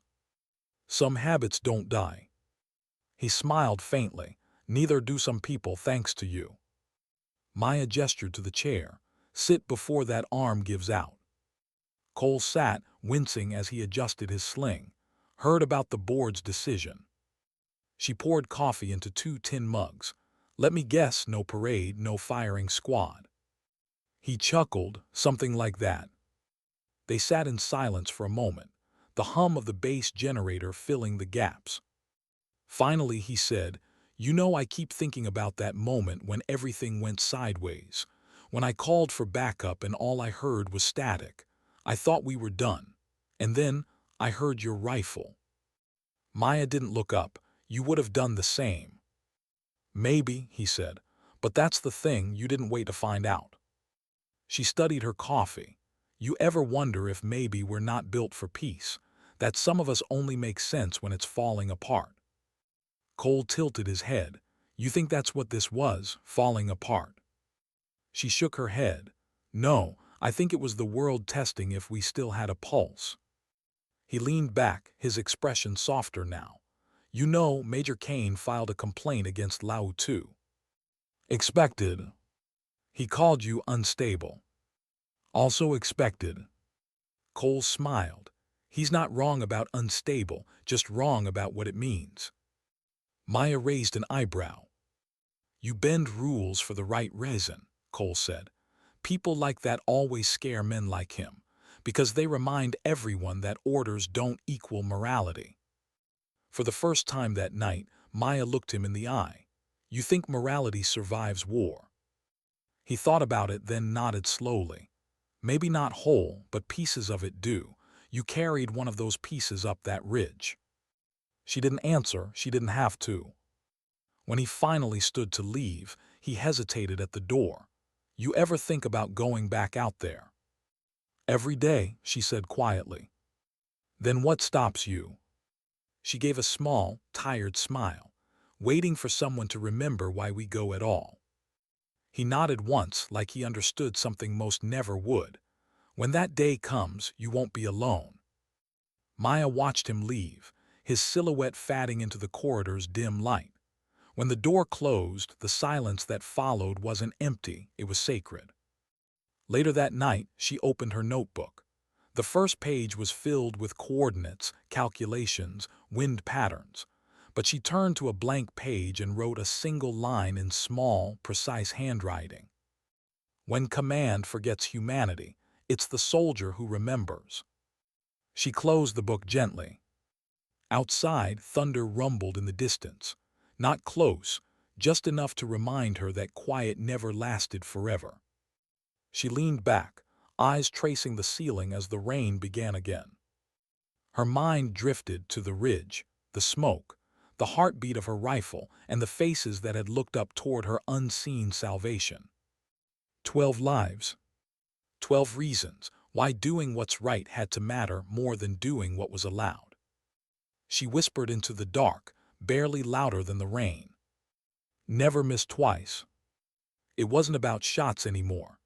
Some habits don't die." He smiled faintly. "Neither do some people thanks to you." Maya gestured to the chair. "Sit before that arm gives out." Cole sat, wincing as he adjusted his sling. "Heard about the board's decision." She poured coffee into 2 tin mugs. "Let me guess, no parade, no firing squad." He chuckled, something like that. They sat in silence for a moment, the hum of the bass generator filling the gaps. Finally, he said, "You know, I keep thinking about that moment when everything went sideways. When I called for backup and all I heard was static. I thought we were done. And then I heard your rifle." Maya didn't look up. "You would have done the same." "Maybe," he said, "but that's the thing, you didn't wait to find out." She studied her coffee. "You ever wonder if maybe we're not built for peace, that some of us only make sense when it's falling apart?" Cole tilted his head. "You think that's what this was, falling apart?" She shook her head. "No, I think it was the world testing if we still had a pulse." He leaned back, his expression softer now. "You know, Major Kane filed a complaint against Lao too." "Expected." "He called you unstable." "Also expected." Cole smiled. "He's not wrong about unstable, just wrong about what it means." Maya raised an eyebrow. "You bend rules for the right reason," Cole said. "People like that always scare men like him, because they remind everyone that orders don't equal morality." For the first time that night, Maya looked him in the eye. "You think morality survives war?" He thought about it, then nodded slowly. "Maybe not whole, but pieces of it do. You carried one of those pieces up that ridge." She didn't answer, she didn't have to. When he finally stood to leave, he hesitated at the door. "You ever think about going back out there?" "Every day," she said quietly. "Then what stops you?" She gave a small, tired smile. "Waiting for someone to remember why we go at all." He nodded once, like he understood something most never would. "When that day comes, you won't be alone." Maya watched him leave, his silhouette fading into the corridor's dim light. When the door closed, the silence that followed wasn't empty, it was sacred. Later that night, she opened her notebook. The first page was filled with coordinates, calculations, wind patterns. But she turned to a blank page and wrote a single line in small, precise handwriting. "When command forgets humanity, it's the soldier who remembers." She closed the book gently. Outside, thunder rumbled in the distance. Not close, just enough to remind her that quiet never lasted forever. She leaned back, eyes tracing the ceiling as the rain began again. Her mind drifted to the ridge, the smoke, the heartbeat of her rifle, and the faces that had looked up toward her unseen salvation. 12 lives. 12 reasons why doing what's right had to matter more than doing what was allowed. She whispered into the dark, barely louder than the rain. "Never miss twice." It wasn't about shots anymore.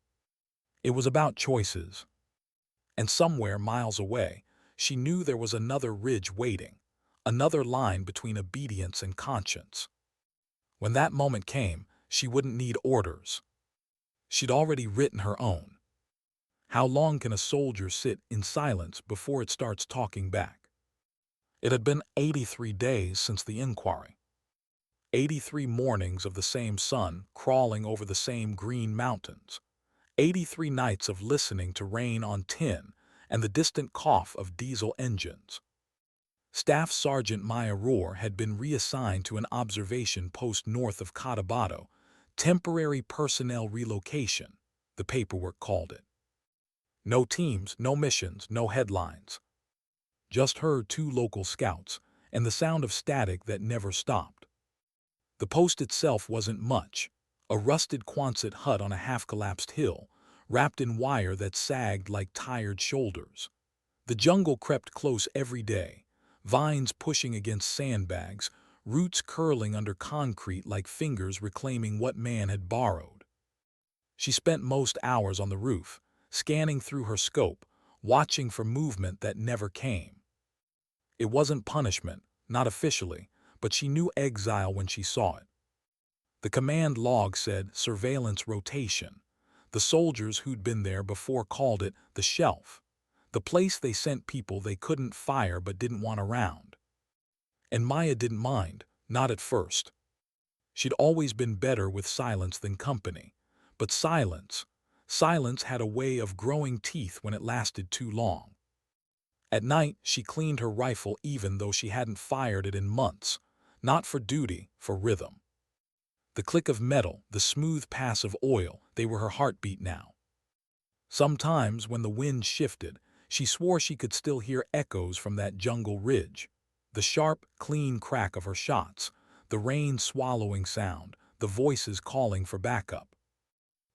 It was about choices. And somewhere miles away, she knew there was another ridge waiting, another line between obedience and conscience. When that moment came, she wouldn't need orders. She'd already written her own. How long can a soldier sit in silence before it starts talking back? It had been 83 days since the inquiry. 83 mornings of the same sun crawling over the same green mountains. 83 nights of listening to rain on tin and the distant cough of diesel engines. Staff Sergeant Maya Rohr had been reassigned to an observation post north of Cotabato, temporary personnel relocation, the paperwork called it. No teams, no missions, no headlines. Just her 2 local scouts and the sound of static that never stopped. The post itself wasn't much, a rusted Quonset hut on a half-collapsed hill, wrapped in wire that sagged like tired shoulders. The jungle crept close every day, vines pushing against sandbags, roots curling under concrete like fingers reclaiming what man had borrowed. She spent most hours on the roof, scanning through her scope, watching for movement that never came. It wasn't punishment, not officially, but she knew exile when she saw it. The command log said surveillance rotation. The soldiers who'd been there before called it the shelf, the place they sent people they couldn't fire but didn't want around. And Maya didn't mind, not at first. She'd always been better with silence than company. But silence, Silence had a way of growing teeth when it lasted too long. At night, she cleaned her rifle even though she hadn't fired it in months. Not for duty, for rhythm. The click of metal, the smooth pass of oil, they were her heartbeat now. Sometimes, when the wind shifted, she swore she could still hear echoes from that jungle ridge. The sharp, clean crack of her shots, the rain swallowing sound, the voices calling for backup.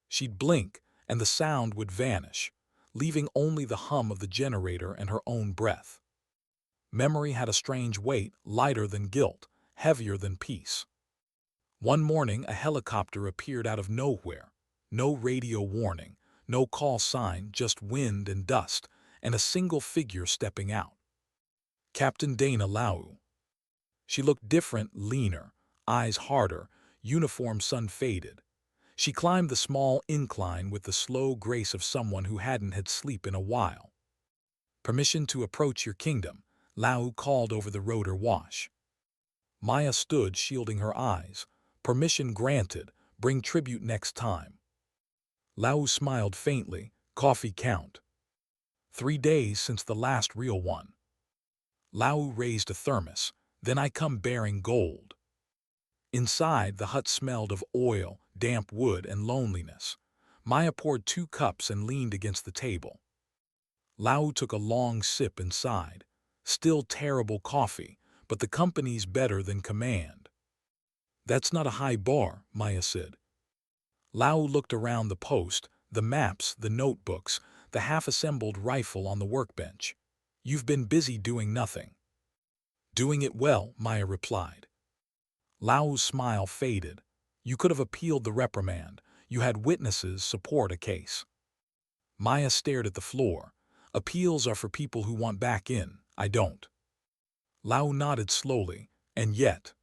She'd blink, and the sound would vanish, leaving only the hum of the generator and her own breath. Memory had a strange weight, lighter than guilt, heavier than peace. One morning, a helicopter appeared out of nowhere. No radio warning, no call sign, just wind and dust, and a single figure stepping out. Captain Dana Lau. She looked different, leaner, eyes harder, uniform sun-faded. She climbed the small incline with the slow grace of someone who hadn't had sleep in a while. "Permission to approach your kingdom," Lau called over the rotor wash. Maya stood, shielding her eyes. "Permission granted. Bring tribute next time." Lau smiled faintly. "Coffee count." 3 days since the last real one. Lau raised a thermos. "Then I come bearing gold." Inside, the hut smelled of oil, damp wood, and loneliness. Maya poured 2 cups and leaned against the table. Lau took a long sip and sighed. "Still terrible coffee, but the company's better than command." "That's not a high bar," Maya said. Lau looked around the post, the maps, the notebooks, the half-assembled rifle on the workbench. "You've been busy doing nothing." "Doing it well," Maya replied. Lau's smile faded. "You could have appealed the reprimand. You had witnesses support a case." Maya stared at the floor. "Appeals are for people who want back in. I don't." Lau nodded slowly. "And yet."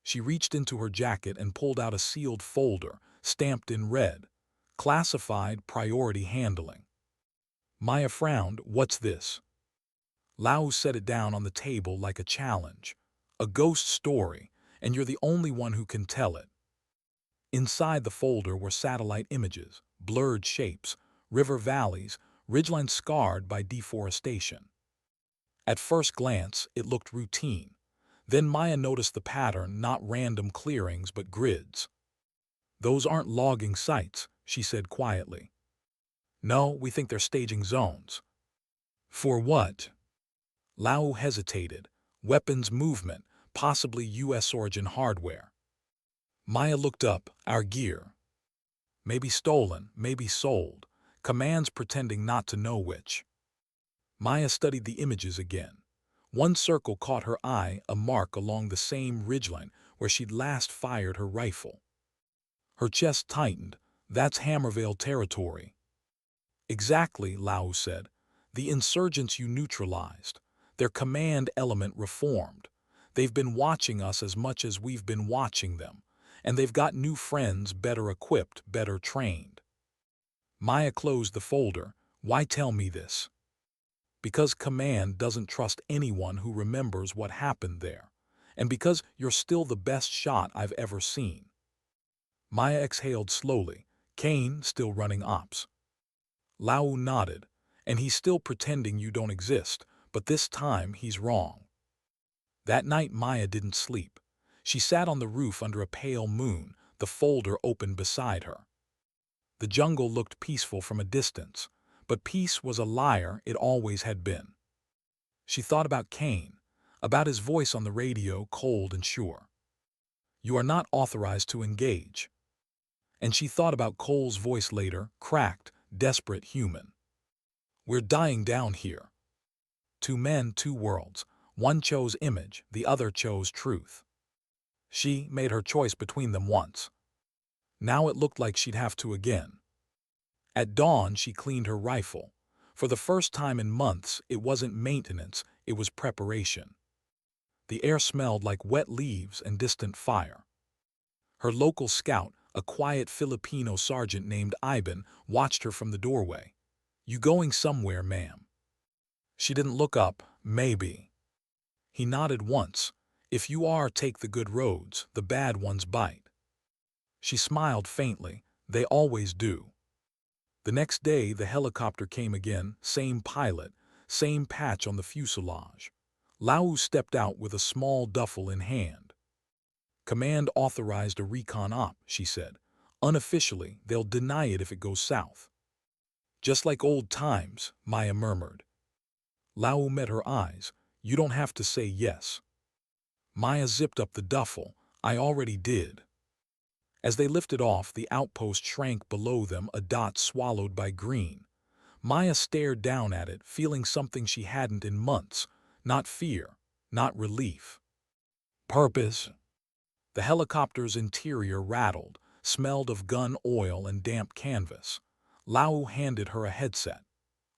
She reached into her jacket and pulled out a sealed folder, stamped in red. "Classified priority handling." Maya frowned. "What's this?" Lau set it down on the table like a challenge. "A ghost story, and you're the only one who can tell it." Inside the folder were satellite images, blurred shapes, river valleys, ridgelines scarred by deforestation. At first glance, it looked routine. Then Maya noticed the pattern, not random clearings but grids. "Those aren't logging sites," she said quietly. "No, we think they're staging zones." "For what?" Lau hesitated. "Weapons movement, possibly U.S. origin hardware." Maya looked up. "Our gear." "Maybe stolen, maybe sold. Command's pretending not to know which." Maya studied the images again. One circle caught her eye, a mark along the same ridgeline where she'd last fired her rifle. Her chest tightened. "That's Hammervale territory." "Exactly," Lau said. "The insurgents you neutralized. Their command element reformed. They've been watching us as much as we've been watching them. And they've got new friends, better equipped, better trained." Maya closed the folder. "Why tell me this?" "Because command doesn't trust anyone who remembers what happened there. And because you're still the best shot I've ever seen." Maya exhaled slowly. "Kane still running ops." Lau nodded. "And he's still pretending you don't exist, but this time he's wrong." That night Maya didn't sleep. She sat on the roof under a pale moon, the folder open beside her. The jungle looked peaceful from a distance, but peace was a liar. It always had been. She thought about Kane, about his voice on the radio, cold and sure. "You are not authorized to engage." And she thought about Cole's voice later, cracked, desperate, human. "We're dying down here." 2 men, 2 worlds. One chose image, the other chose truth. She made her choice between them once. Now it looked like she'd have to again. At dawn, she cleaned her rifle. For the first time in months, it wasn't maintenance, it was preparation. The air smelled like wet leaves and distant fire. Her local scout, a quiet Filipino sergeant named Ivan, watched her from the doorway. "You going somewhere, ma'am?" She didn't look up. "Maybe." He nodded once. "If you are, take the good roads, the bad ones bite." She smiled faintly. "They always do." The next day, the helicopter came again, same pilot, same patch on the fuselage. Lau stepped out with a small duffel in hand. "Command authorized a recon op," she said. "Unofficially, they'll deny it if it goes south." "Just like old times," Maya murmured. Lau met her eyes. "You don't have to say yes." Maya zipped up the duffel. "I already did." As they lifted off, the outpost shrank below them, a dot swallowed by green. Maya stared down at it, feeling something she hadn't in months. Not fear, not relief. Purpose. The helicopter's interior rattled, smelled of gun oil and damp canvas. Lau handed her a headset.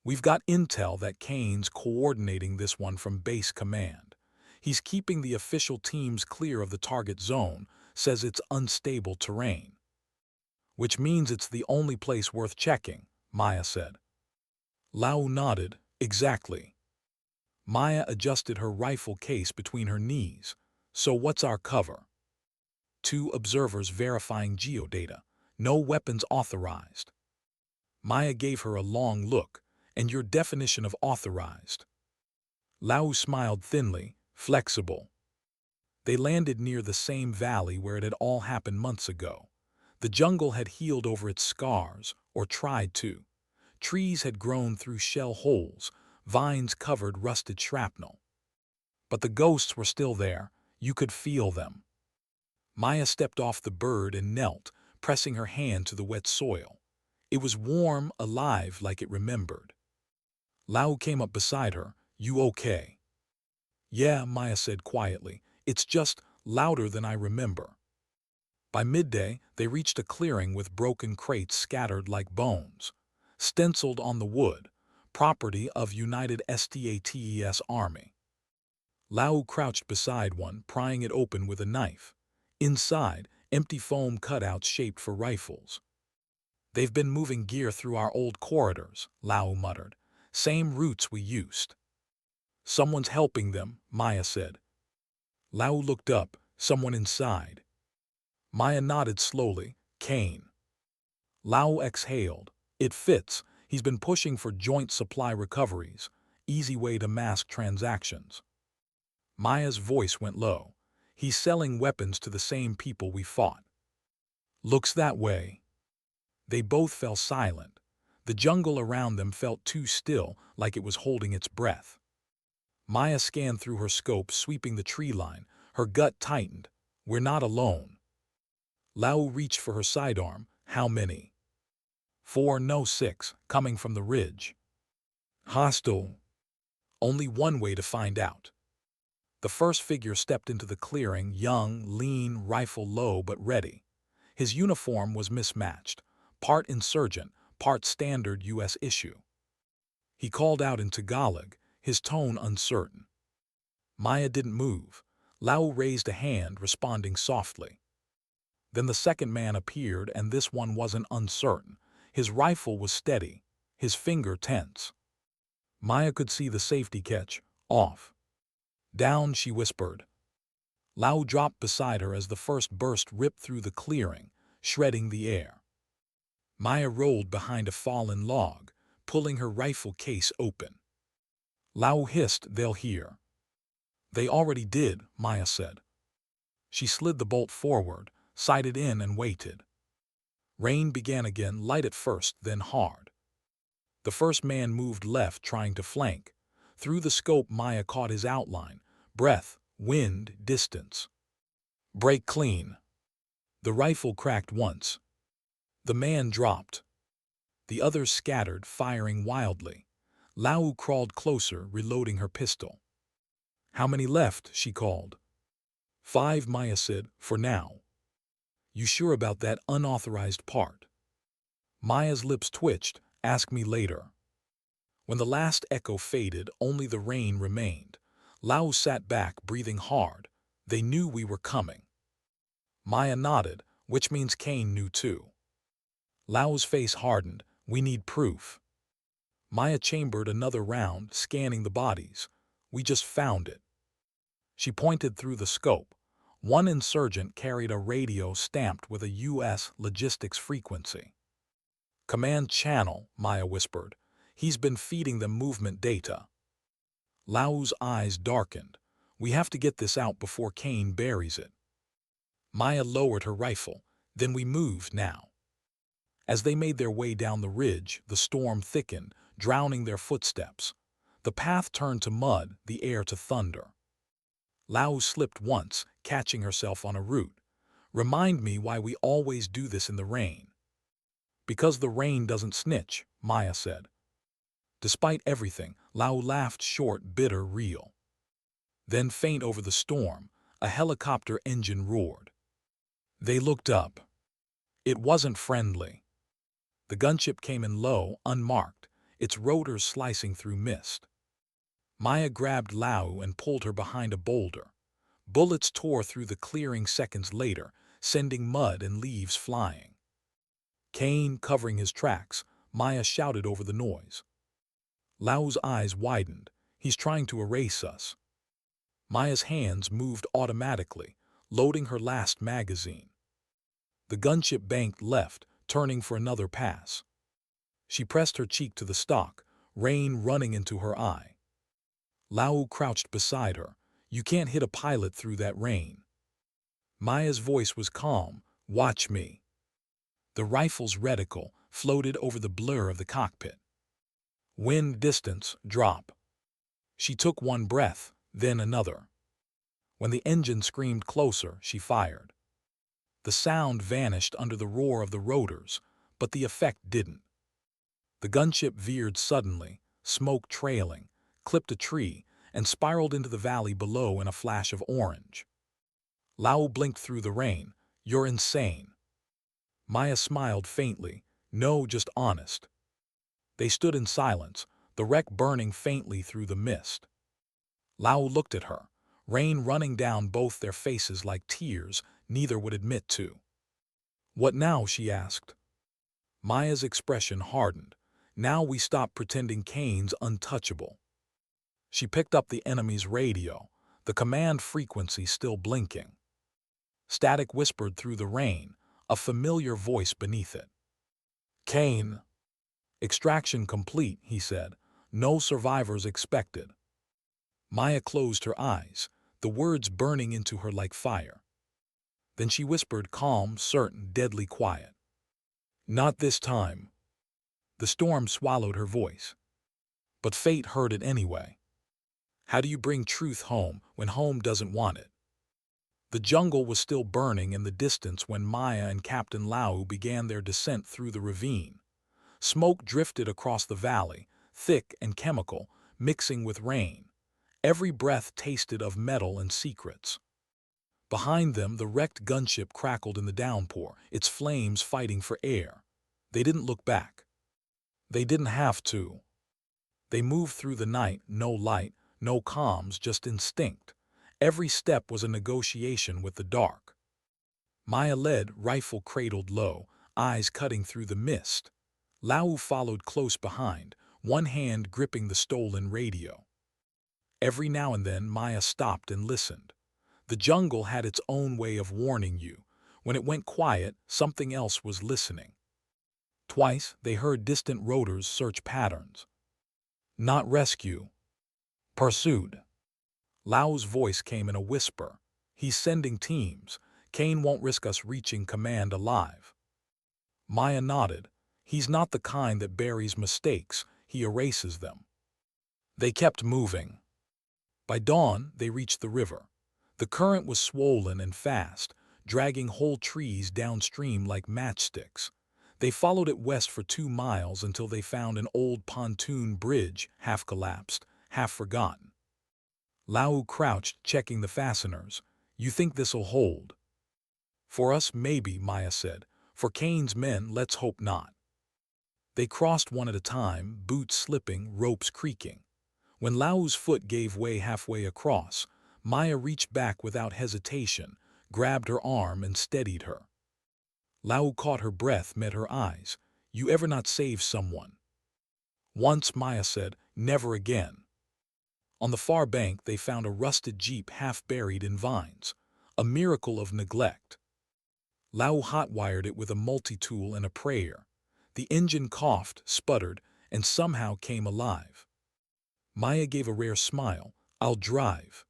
"We've got intel that Kane's coordinating this one from base command. He's keeping the official teams clear of the target zone, says it's unstable terrain." "Which means it's the only place worth checking," Maya said. Lau nodded. "Exactly." Maya adjusted her rifle case between her knees. "So what's our cover?" "Two observers verifying geodata. No weapons authorized." Maya gave her a long look. "And your definition of authorized?" Lau smiled thinly. "Flexible." They landed near the same valley where it had all happened months ago. The jungle had healed over its scars, or tried to. Trees had grown through shell holes, vines covered rusted shrapnel. But the ghosts were still there. You could feel them. Maya stepped off the bird and knelt, pressing her hand to the wet soil. It was warm, alive, like it remembered. Lau came up beside her. "You okay?" "Yeah," Maya said quietly. "It's just louder than I remember." By midday, they reached a clearing with broken crates scattered like bones. Stenciled on the wood, "Property of United States Army." Lau crouched beside one, prying it open with a knife. Inside, empty foam cutouts shaped for rifles. "They've been moving gear through our old corridors," Lau muttered. "Same routes we used." "Someone's helping them," Maya said. Lau looked up. "Someone inside." Maya nodded slowly. "Kane." Lau exhaled. "It fits. He's been pushing for joint supply recoveries. Easy way to mask transactions." Maya's voice went low. "He's selling weapons to the same people we fought." "Looks that way." They both fell silent. The jungle around them felt too still, like it was holding its breath. Maya scanned through her scope, sweeping the tree line. Her gut tightened. "We're not alone." Lau reached for her sidearm. "How many?" "4, no 6, coming from the ridge." "Hostile." "Only one way to find out." The first figure stepped into the clearing, young, lean, rifle low but ready. His uniform was mismatched, part insurgent, part standard U.S. issue. He called out in Tagalog, his tone uncertain. Maya didn't move. Lau raised a hand, responding softly. Then the second man appeared, and this one wasn't uncertain. His rifle was steady, his finger tense. Maya could see the safety catch, off. "Down," she whispered. Lau dropped beside her as the first burst ripped through the clearing, shredding the air. Maya rolled behind a fallen log, pulling her rifle case open. Lau hissed, "They'll hear." "They already did," Maya said. She slid the bolt forward, sighted in and waited. Rain began again, light at first, then hard. The first man moved left, trying to flank. Through the scope, Maya caught his outline. Breath, wind, distance. "Break clean." The rifle cracked once. The man dropped. The others scattered, firing wildly. Lau crawled closer, reloading her pistol. "How many left?" she called. 5, Maya said, "for now." "You sure about that unauthorized part?" Maya's lips twitched. "Ask me later." When the last echo faded, only the rain remained. Lau sat back, breathing hard. "They knew we were coming." Maya nodded, "which means Kane knew too." Lau's face hardened. "We need proof." Maya chambered another round, scanning the bodies. "We just found it." She pointed through the scope. One insurgent carried a radio stamped with a U.S. logistics frequency. Command channel, Maya whispered. He's been feeding them movement data. Lau's eyes darkened. We have to get this out before Kane buries it. Maya lowered her rifle. Then we move now. As they made their way down the ridge, the storm thickened, drowning their footsteps. The path turned to mud, the air to thunder. Lau slipped once, catching herself on a root. Remind me why we always do this in the rain. Because the rain doesn't snitch, Maya said. Despite everything, Lau laughed short, bitter, real. Then faint over the storm, a helicopter engine roared. They looked up. It wasn't friendly. The gunship came in low, unmarked, its rotors slicing through mist. Maya grabbed Lau and pulled her behind a boulder. Bullets tore through the clearing seconds later, sending mud and leaves flying. Kane covering his tracks, Maya shouted over the noise. Lau's eyes widened. He's trying to erase us. Maya's hands moved automatically, loading her last magazine. The gunship banked left, turning for another pass. She pressed her cheek to the stock, rain running into her eye. Lau crouched beside her. You can't hit a pilot through that rain. Maya's voice was calm. Watch me. The rifle's reticle floated over the blur of the cockpit. Wind distance, drop. She took one breath, then another. When the engine screamed closer, she fired. The sound vanished under the roar of the rotors, but the effect didn't. The gunship veered suddenly, smoke trailing, clipped a tree, and spiraled into the valley below in a flash of orange. Lau blinked through the rain. You're insane. Maya smiled faintly. No, just honest. They stood in silence, the wreck burning faintly through the mist. Lau looked at her, rain running down both their faces like tears neither would admit to. What now? She asked. Maya's expression hardened. Now we stop pretending Kane's untouchable. She picked up the enemy's radio, the command frequency still blinking. Static whispered through the rain, a familiar voice beneath it. Kane. Extraction complete, he said. No survivors expected. Maya closed her eyes, the words burning into her like fire. Then she whispered, calm, certain, deadly quiet. Not this time. The storm swallowed her voice. But fate heard it anyway. How do you bring truth home when home doesn't want it? The jungle was still burning in the distance when Maya and Captain Lau began their descent through the ravine. Smoke drifted across the valley, thick and chemical, mixing with rain. Every breath tasted of metal and secrets. Behind them, the wrecked gunship crackled in the downpour, its flames fighting for air. They didn't look back. They didn't have to. They moved through the night, no light, no comms, just instinct. Every step was a negotiation with the dark. Maya led, rifle cradled low, eyes cutting through the mist. Lau followed close behind, one hand gripping the stolen radio. Every now and then, Maya stopped and listened. The jungle had its own way of warning you. When it went quiet, something else was listening. Twice, they heard distant rotors search patterns. Not rescue. Pursued. Lau's voice came in a whisper. He's sending teams. Kane won't risk us reaching command alive. Maya nodded. He's not the kind that buries mistakes, he erases them. They kept moving. By dawn, they reached the river. The current was swollen and fast, dragging whole trees downstream like matchsticks. They followed it west for 2 miles until they found an old pontoon bridge, half collapsed, half forgotten. Lau crouched, checking the fasteners. You think this'll hold? For us, maybe, Maya said. For Kane's men, let's hope not. They crossed one at a time, boots slipping, ropes creaking. When Lau's foot gave way halfway across, Maya reached back without hesitation, grabbed her arm and steadied her. Lau caught her breath, met her eyes. You ever not save someone? Once, Maya said, never again. On the far bank, they found a rusted jeep half buried in vines, a miracle of neglect. Lau hotwired it with a multi-tool and a prayer. The engine coughed, sputtered, and somehow came alive. Maya gave a rare smile. "I'll drive."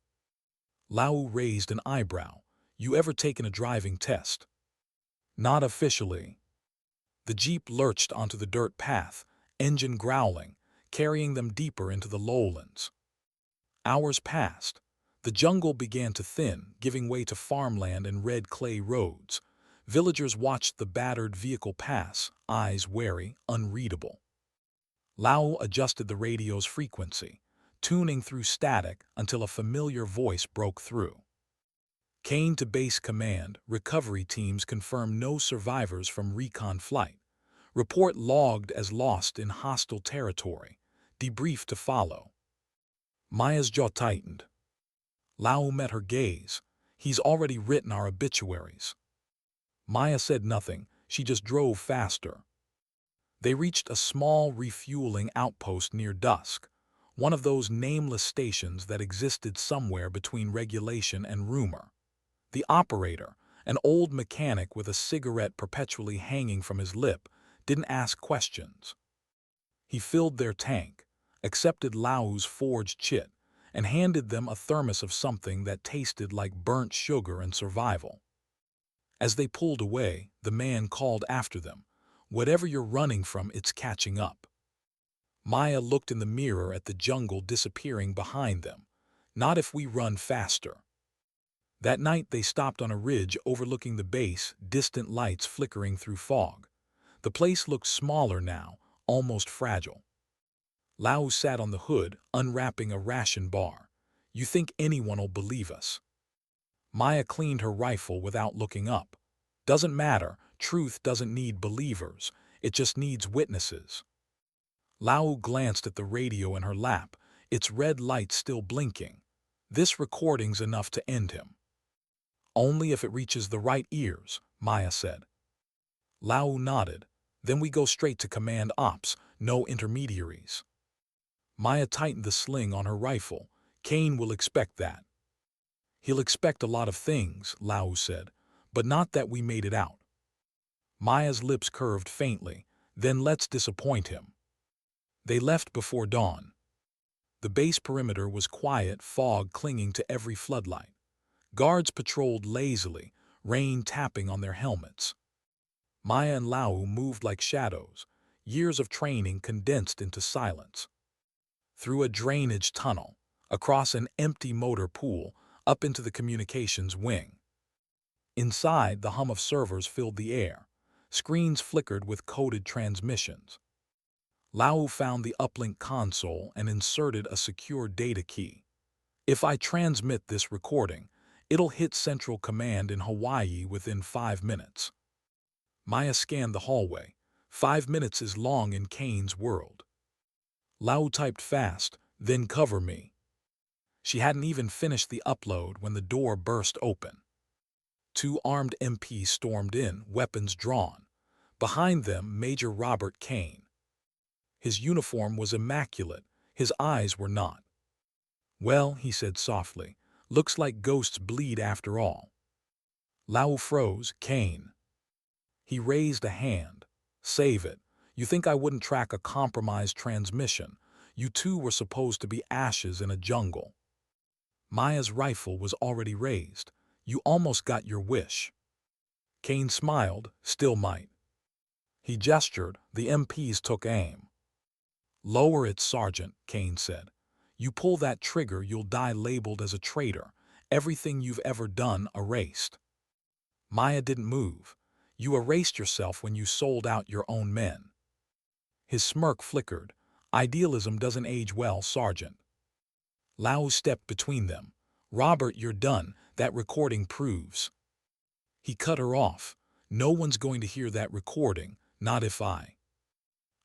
Lau raised an eyebrow. "You ever taken a driving test?" "Not officially." The jeep lurched onto the dirt path, engine growling, carrying them deeper into the lowlands. Hours passed. The jungle began to thin, giving way to farmland and red clay roads. Villagers watched the battered vehicle pass, eyes wary, unreadable. Lau adjusted the radio's frequency, tuning through static until a familiar voice broke through. "Kane to base command, recovery teams confirm no survivors from recon flight. Report logged as lost in hostile territory. Debrief to follow." Maya's jaw tightened. Lau met her gaze. "He's already written our obituaries." Maya said nothing. She just drove faster. They reached a small refueling outpost near dusk, one of those nameless stations that existed somewhere between regulation and rumor. The operator, an old mechanic with a cigarette perpetually hanging from his lip, didn't ask questions. He filled their tank, accepted Lau's forged chit, and handed them a thermos of something that tasted like burnt sugar and survival. As they pulled away, the man called after them, "Whatever you're running from, it's catching up." Maya looked in the mirror at the jungle disappearing behind them. "Not if we run faster." That night they stopped on a ridge overlooking the base, distant lights flickering through fog. The place looked smaller now, almost fragile. Lau sat on the hood, unwrapping a ration bar. "You think anyone'll believe us?" Maya cleaned her rifle without looking up. "Doesn't matter. Truth doesn't need believers. It just needs witnesses." Lau glanced at the radio in her lap, its red light still blinking. "This recording's enough to end him." "Only if it reaches the right ears," Maya said. Lau nodded. "Then we go straight to command ops, no intermediaries." Maya tightened the sling on her rifle. "Kane will expect that." "He'll expect a lot of things," Lau said, "but not that we made it out." Maya's lips curved faintly. "Then let's disappoint him." They left before dawn. The base perimeter was quiet, fog clinging to every floodlight. Guards patrolled lazily, rain tapping on their helmets. Maya and Lau moved like shadows, years of training condensed into silence. Through a drainage tunnel, across an empty motor pool, up into the communications wing. Inside, the hum of servers filled the air. Screens flickered with coded transmissions. Lau found the uplink console and inserted a secure data key. "If I transmit this recording, it'll hit Central Command in Hawaii within 5 minutes." Maya scanned the hallway. 5 minutes is long in Kane's world. Lau typed fast, "Then cover me." She hadn't even finished the upload when the door burst open. 2 armed MPs stormed in, weapons drawn. Behind them, Major Robert Kane. His uniform was immaculate, his eyes were not. "Well," he said softly, "looks like ghosts bleed after all." Lau froze. "Kane." He raised a hand. "Save it. You think I wouldn't track a compromised transmission? You two were supposed to be ashes in a jungle." Maya's rifle was already raised. "You almost got your wish." Kane smiled. "Still might." He gestured. The MPs took aim. "Lower it, Sergeant," Kane said. "You pull that trigger, you'll die labeled as a traitor. Everything you've ever done erased." Maya didn't move. "You erased yourself when you sold out your own men." His smirk flickered. "Idealism doesn't age well, Sergeant." Lau stepped between them. "Robert, you're done. That recording proves." He cut her off. "No one's going to hear that recording, not if I."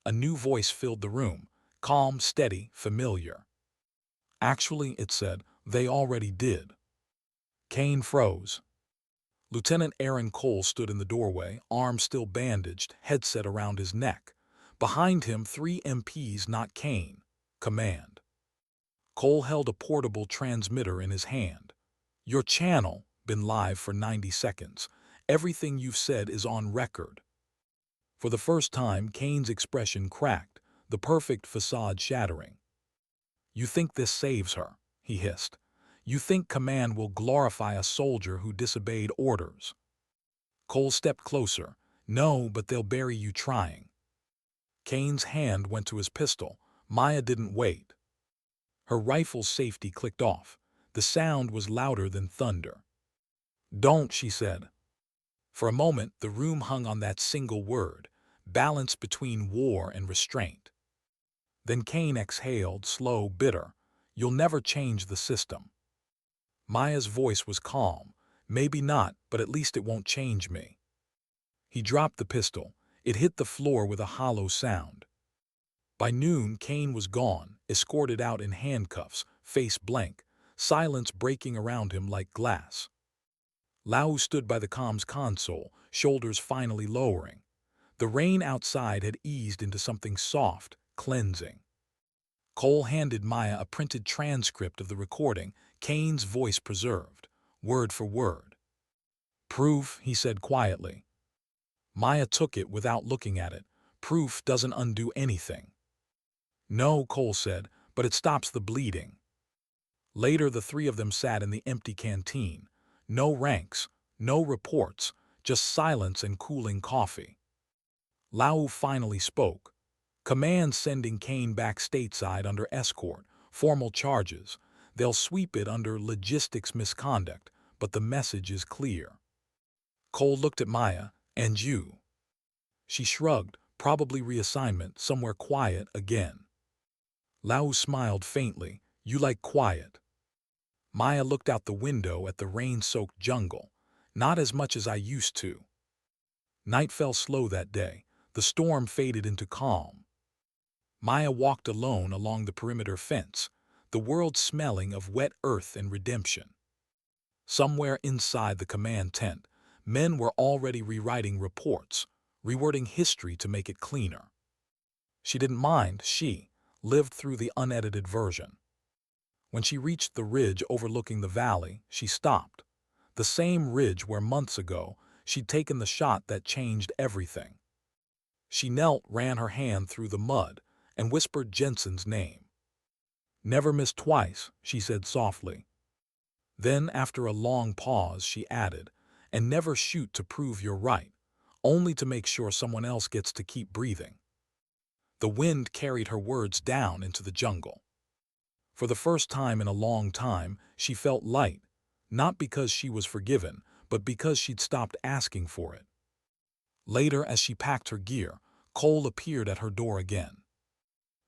A new voice filled the room, calm, steady, familiar. "Actually," it said, "they already did." Kane froze. Lieutenant Aaron Cole stood in the doorway, arm still bandaged, headset around his neck. Behind him, 3 MPs, not Kane. Command. Cole held a portable transmitter in his hand. "Your channel, been live for 90 seconds. Everything you've said is on record." For the first time, Kane's expression cracked, the perfect facade shattering. "You think this saves her?" he hissed. "You think command will glorify a soldier who disobeyed orders?" Cole stepped closer. "No, but they'll bury you trying." Kane's hand went to his pistol. Maya didn't wait. Her rifle's safety clicked off. The sound was louder than thunder. "Don't," she said. For a moment, the room hung on that single word, balanced between war and restraint. Then Kane exhaled, slow, bitter. "You'll never change the system." Maya's voice was calm. "Maybe not, but at least it won't change me." He dropped the pistol. It hit the floor with a hollow sound. By noon, Kane was gone, escorted out in handcuffs, face blank, silence breaking around him like glass. Lau stood by the comms console, shoulders finally lowering. The rain outside had eased into something soft, cleansing. Cole handed Maya a printed transcript of the recording, Kane's voice preserved, word for word. "Proof," he said quietly. Maya took it without looking at it. "Proof doesn't undo anything." "No," Cole said, "but it stops the bleeding." Later, the three of them sat in the empty canteen. No ranks, no reports, just silence and cooling coffee. Lau finally spoke. "Command sending Kane back stateside under escort, formal charges. They'll sweep it under logistics misconduct, but the message is clear." Cole looked at Maya. "And you?" She shrugged, "Probably reassignment, somewhere quiet again." Lau smiled faintly. "You like quiet." Maya looked out the window at the rain-soaked jungle. "Not as much as I used to." Night fell slow that day. The storm faded into calm. Maya walked alone along the perimeter fence, the world smelling of wet earth and redemption. Somewhere inside the command tent, men were already rewriting reports, rewording history to make it cleaner. She didn't mind. She lived through the unedited version. When she reached the ridge overlooking the valley, she stopped. The same ridge where months ago she'd taken the shot that changed everything. She knelt, ran her hand through the mud, and whispered Jensen's name. "Never miss twice," she said softly. Then, after a long pause, she added, "And never shoot to prove you're right, only to make sure someone else gets to keep breathing." The wind carried her words down into the jungle. For the first time in a long time, she felt light, not because she was forgiven, but because she'd stopped asking for it. Later, as she packed her gear, Cole appeared at her door again.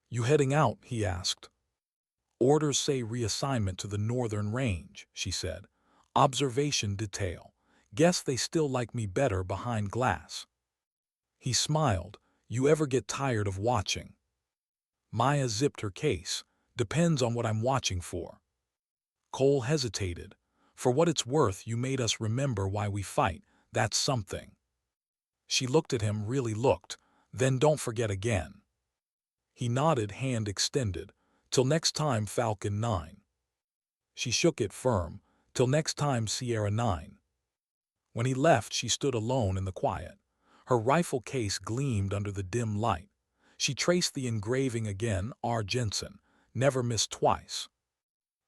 "You heading out?" he asked. "Orders say reassignment to the northern range," she said. "Observation detail. Guess they still like me better behind glass." He smiled. "You ever get tired of watching?" Maya zipped her case. "Depends on what I'm watching for." Cole hesitated. "For what it's worth, you made us remember why we fight. That's something." She looked at him, really looked. "Then don't forget again." He nodded, hand extended. "Till next time, Falcon 9. She shook it firm. "Till next time, Sierra 9. When he left, she stood alone in the quiet. Her rifle case gleamed under the dim light. She traced the engraving again, R. Jensen, never missed twice.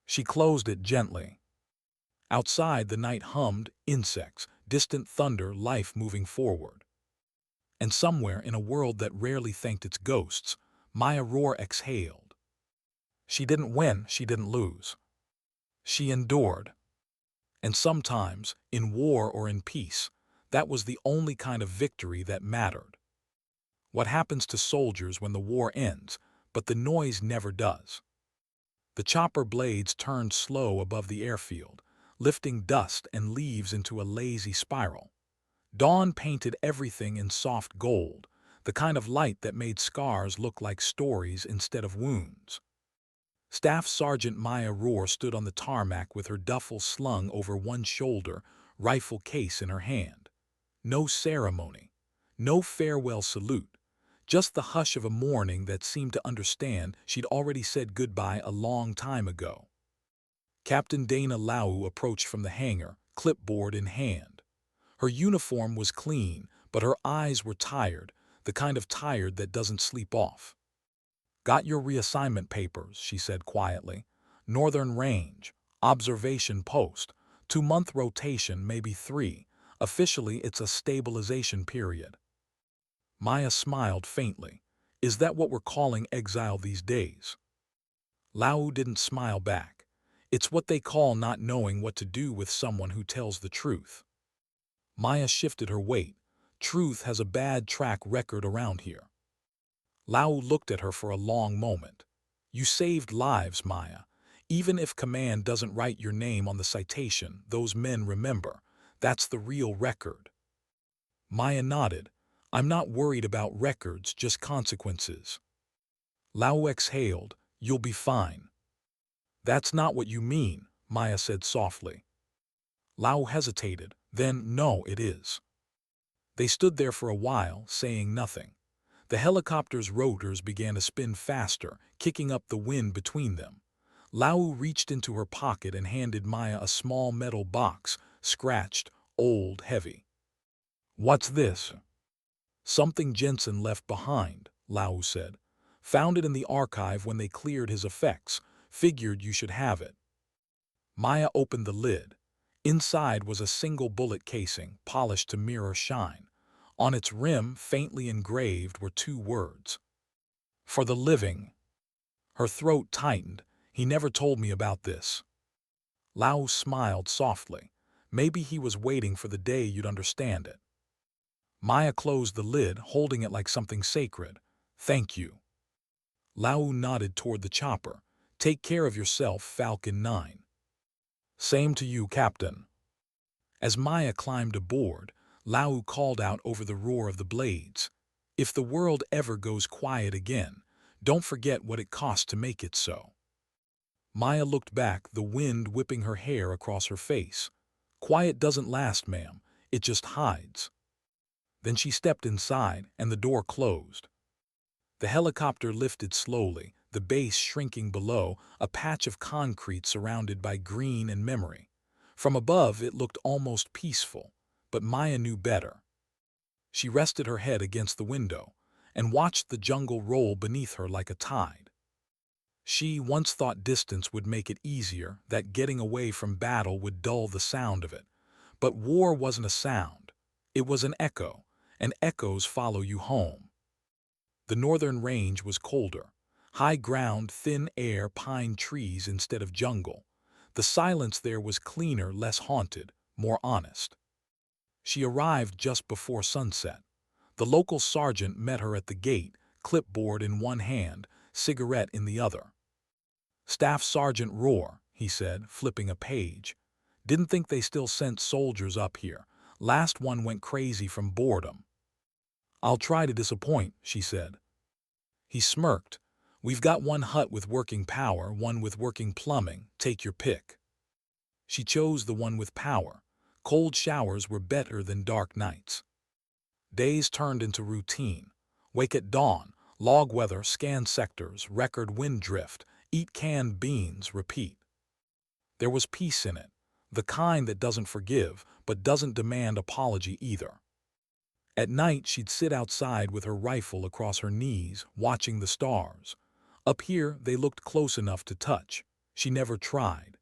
She closed it gently. Outside, the night hummed, insects, distant thunder, life moving forward. And somewhere in a world that rarely thanked its ghosts, Maya Roar exhaled. She didn't win, she didn't lose. She endured. And sometimes, in war or in peace, that was the only kind of victory that mattered. What happens to soldiers when the war ends, but the noise never does? The chopper blades turned slow above the airfield, lifting dust and leaves into a lazy spiral. Dawn painted everything in soft gold, the kind of light that made scars look like stories instead of wounds. Staff Sergeant Maya Roar stood on the tarmac with her duffel slung over one shoulder, rifle case in her hand. No ceremony, no farewell salute, just the hush of a morning that seemed to understand she'd already said goodbye a long time ago. Captain Dana Lau approached from the hangar, clipboard in hand. Her uniform was clean, but her eyes were tired, the kind of tired that doesn't sleep off. "Got your reassignment papers," she said quietly. "Northern Range, observation post, 2-month rotation, maybe 3. Officially, it's a stabilization period." Maya smiled faintly. "Is that what we're calling exile these days?" Lau didn't smile back. "It's what they call not knowing what to do with someone who tells the truth." Maya shifted her weight. "Truth has a bad track record around here." Lau looked at her for a long moment. "You saved lives, Maya. Even if command doesn't write your name on the citation, those men remember. That's the real record." Maya nodded. "I'm not worried about records, just consequences." Lau exhaled. "You'll be fine." "That's not what you mean," Maya said softly. Lau hesitated. "Then, no, it is." They stood there for a while, saying nothing. The helicopter's rotors began to spin faster, kicking up the wind between them. Lau reached into her pocket and handed Maya a small metal box, scratched, old, heavy. "What's this?" "Something Jensen left behind," Lau said. "Found it in the archive when they cleared his effects. Figured you should have it." Maya opened the lid. Inside was a single bullet casing, polished to mirror shine. On its rim, faintly engraved, were 2 words. "For the living." Her throat tightened. "He never told me about this." Lau smiled softly. "Maybe he was waiting for the day you'd understand it." Maya closed the lid, holding it like something sacred. "Thank you." Lau nodded toward the chopper. "Take care of yourself, Falcon 9. "Same to you, Captain." As Maya climbed aboard, Lau called out over the roar of the blades. "If the world ever goes quiet again, don't forget what it cost to make it so." Maya looked back, the wind whipping her hair across her face. "Quiet doesn't last, ma'am. It just hides." Then she stepped inside, and the door closed. The helicopter lifted slowly, the base shrinking below, a patch of concrete surrounded by green and memory. From above, it looked almost peaceful, but Maya knew better. She rested her head against the window and watched the jungle roll beneath her like a tide. She once thought distance would make it easier, that getting away from battle would dull the sound of it. But war wasn't a sound. It was an echo, and echoes follow you home. The northern range was colder. High ground, thin air, pine trees instead of jungle. The silence there was cleaner, less haunted, more honest. She arrived just before sunset. The local sergeant met her at the gate, clipboard in one hand, cigarette in the other. "Staff Sergeant Rohr," he said, flipping a page. "Didn't think they still sent soldiers up here. Last one went crazy from boredom." "I'll try to disappoint," she said. He smirked. "We've got one hut with working power, one with working plumbing. Take your pick." She chose the one with power. Cold showers were better than dark nights. Days turned into routine. Wake at dawn, log weather, scan sectors, record wind drift, eat canned beans, repeat. There was peace in it, the kind that doesn't forgive, but doesn't demand apology either. At night, she'd sit outside with her rifle across her knees, watching the stars. Up here, they looked close enough to touch. She never tried.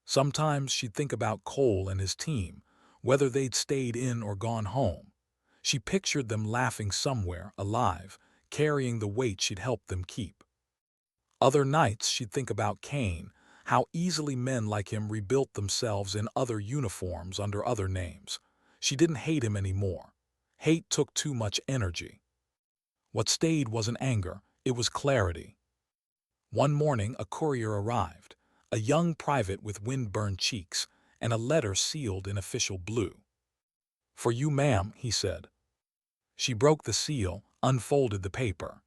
Sometimes she'd think about Cole and his team, whether they'd stayed in or gone home. She pictured them laughing somewhere, alive, carrying the weight she'd helped them keep. Other nights, she'd think about Kane, how easily men like him rebuilt themselves in other uniforms under other names. She didn't hate him anymore. Hate took too much energy. What stayed wasn't anger, it was clarity. One morning, a courier arrived, a young private with wind-burned cheeks, and a letter sealed in official blue. "For you, ma'am," he said. She broke the seal, unfolded the paper.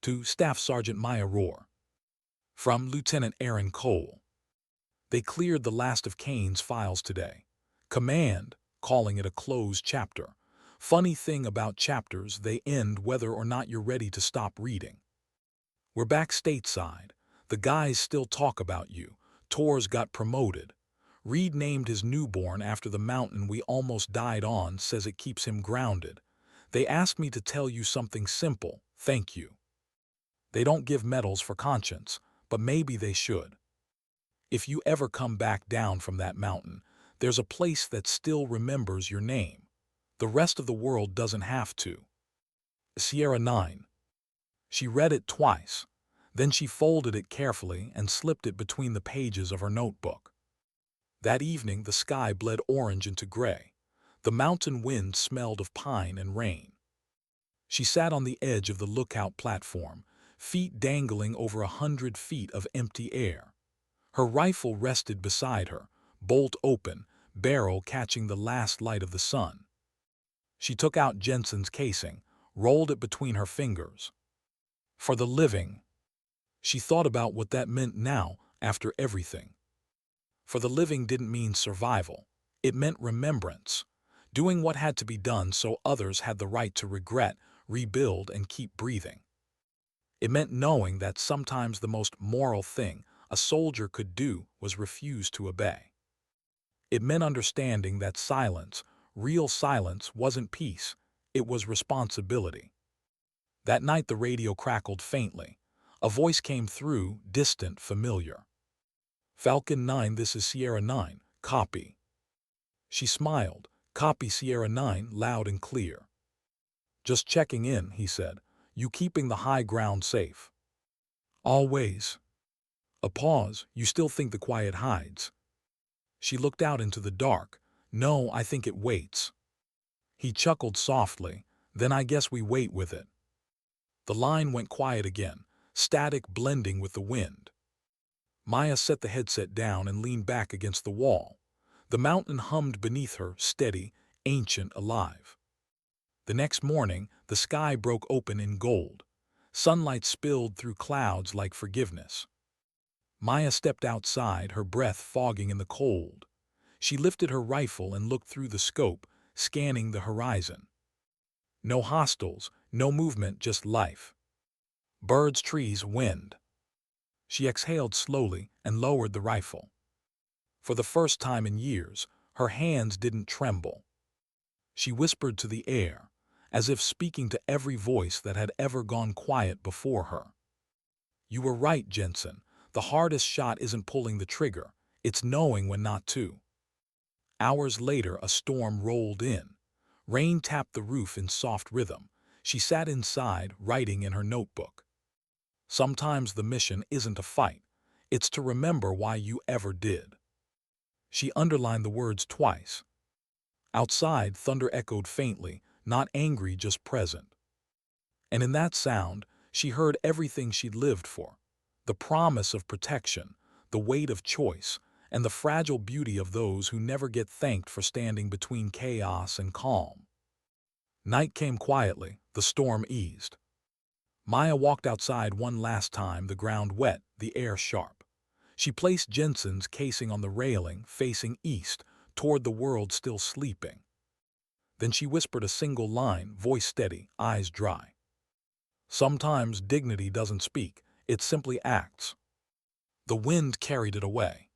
"To Staff Sergeant Maya Rohr. From Lieutenant Aaron Cole. They cleared the last of Kane's files today. Command, calling it a closed chapter. Funny thing about chapters, they end whether or not you're ready to stop reading. We're back stateside. The guys still talk about you. Tor's got promoted. Reed named his newborn after the mountain we almost died on, says it keeps him grounded. They asked me to tell you something simple, thank you. They don't give medals for conscience, but maybe they should. If you ever come back down from that mountain, there's a place that still remembers your name. The rest of the world doesn't have to. Sierra 9. She read it twice. Then she folded it carefully and slipped it between the pages of her notebook. That evening the sky bled orange into gray. The mountain wind smelled of pine and rain. She sat on the edge of the lookout platform, feet dangling over 100 feet of empty air. Her rifle rested beside her, bolt open, barrel catching the last light of the sun. She took out Jensen's casing, rolled it between her fingers. For the living. She thought about what that meant now, after everything. For the living didn't mean survival. It meant remembrance. Doing what had to be done so others had the right to regret, rebuild, and keep breathing. It meant knowing that sometimes the most moral thing a soldier could do was refuse to obey. It meant understanding that silence, real silence, wasn't peace, it was responsibility. That night the radio crackled faintly. A voice came through, distant, familiar. Falcon 9, this is Sierra 9, copy. She smiled. Copy Sierra 9, loud and clear. Just checking in, he said. You keeping the high ground safe? Always. A pause. You still think the quiet hides? She looked out into the dark. No, I think it waits. He chuckled softly. Then I guess we wait with it. The line went quiet again, static blending with the wind. Maya set the headset down and leaned back against the wall. The mountain hummed beneath her, steady, ancient, alive. The next morning, the sky broke open in gold. Sunlight spilled through clouds like forgiveness. Maya stepped outside, her breath fogging in the cold. She lifted her rifle and looked through the scope, scanning the horizon. No hostiles, no movement, just life. Birds, trees, wind. She exhaled slowly and lowered the rifle. For the first time in years, her hands didn't tremble. She whispered to the air, as if speaking to every voice that had ever gone quiet before her. You were right, Jensen. The hardest shot isn't pulling the trigger, it's knowing when not to. Hours later, a storm rolled in. Rain tapped the roof in soft rhythm. She sat inside, writing in her notebook. Sometimes the mission isn't a fight. It's to remember why you ever did. She underlined the words twice. Outside, thunder echoed faintly, not angry, just present. And in that sound, she heard everything she'd lived for. The promise of protection, the weight of choice, and the fragile beauty of those who never get thanked for standing between chaos and calm. Night came quietly, the storm eased. Maya walked outside one last time, the ground wet, the air sharp. She placed Jensen's casing on the railing, facing east, toward the world still sleeping. Then she whispered a single line, voice steady, eyes dry. Sometimes dignity doesn't speak, it simply acts. The wind carried it away.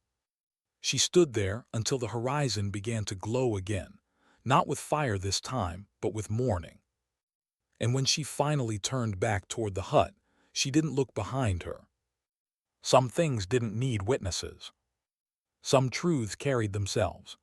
She stood there until the horizon began to glow again, not with fire this time, but with morning. And when she finally turned back toward the hut, she didn't look behind her. Some things didn't need witnesses. Some truths carried themselves.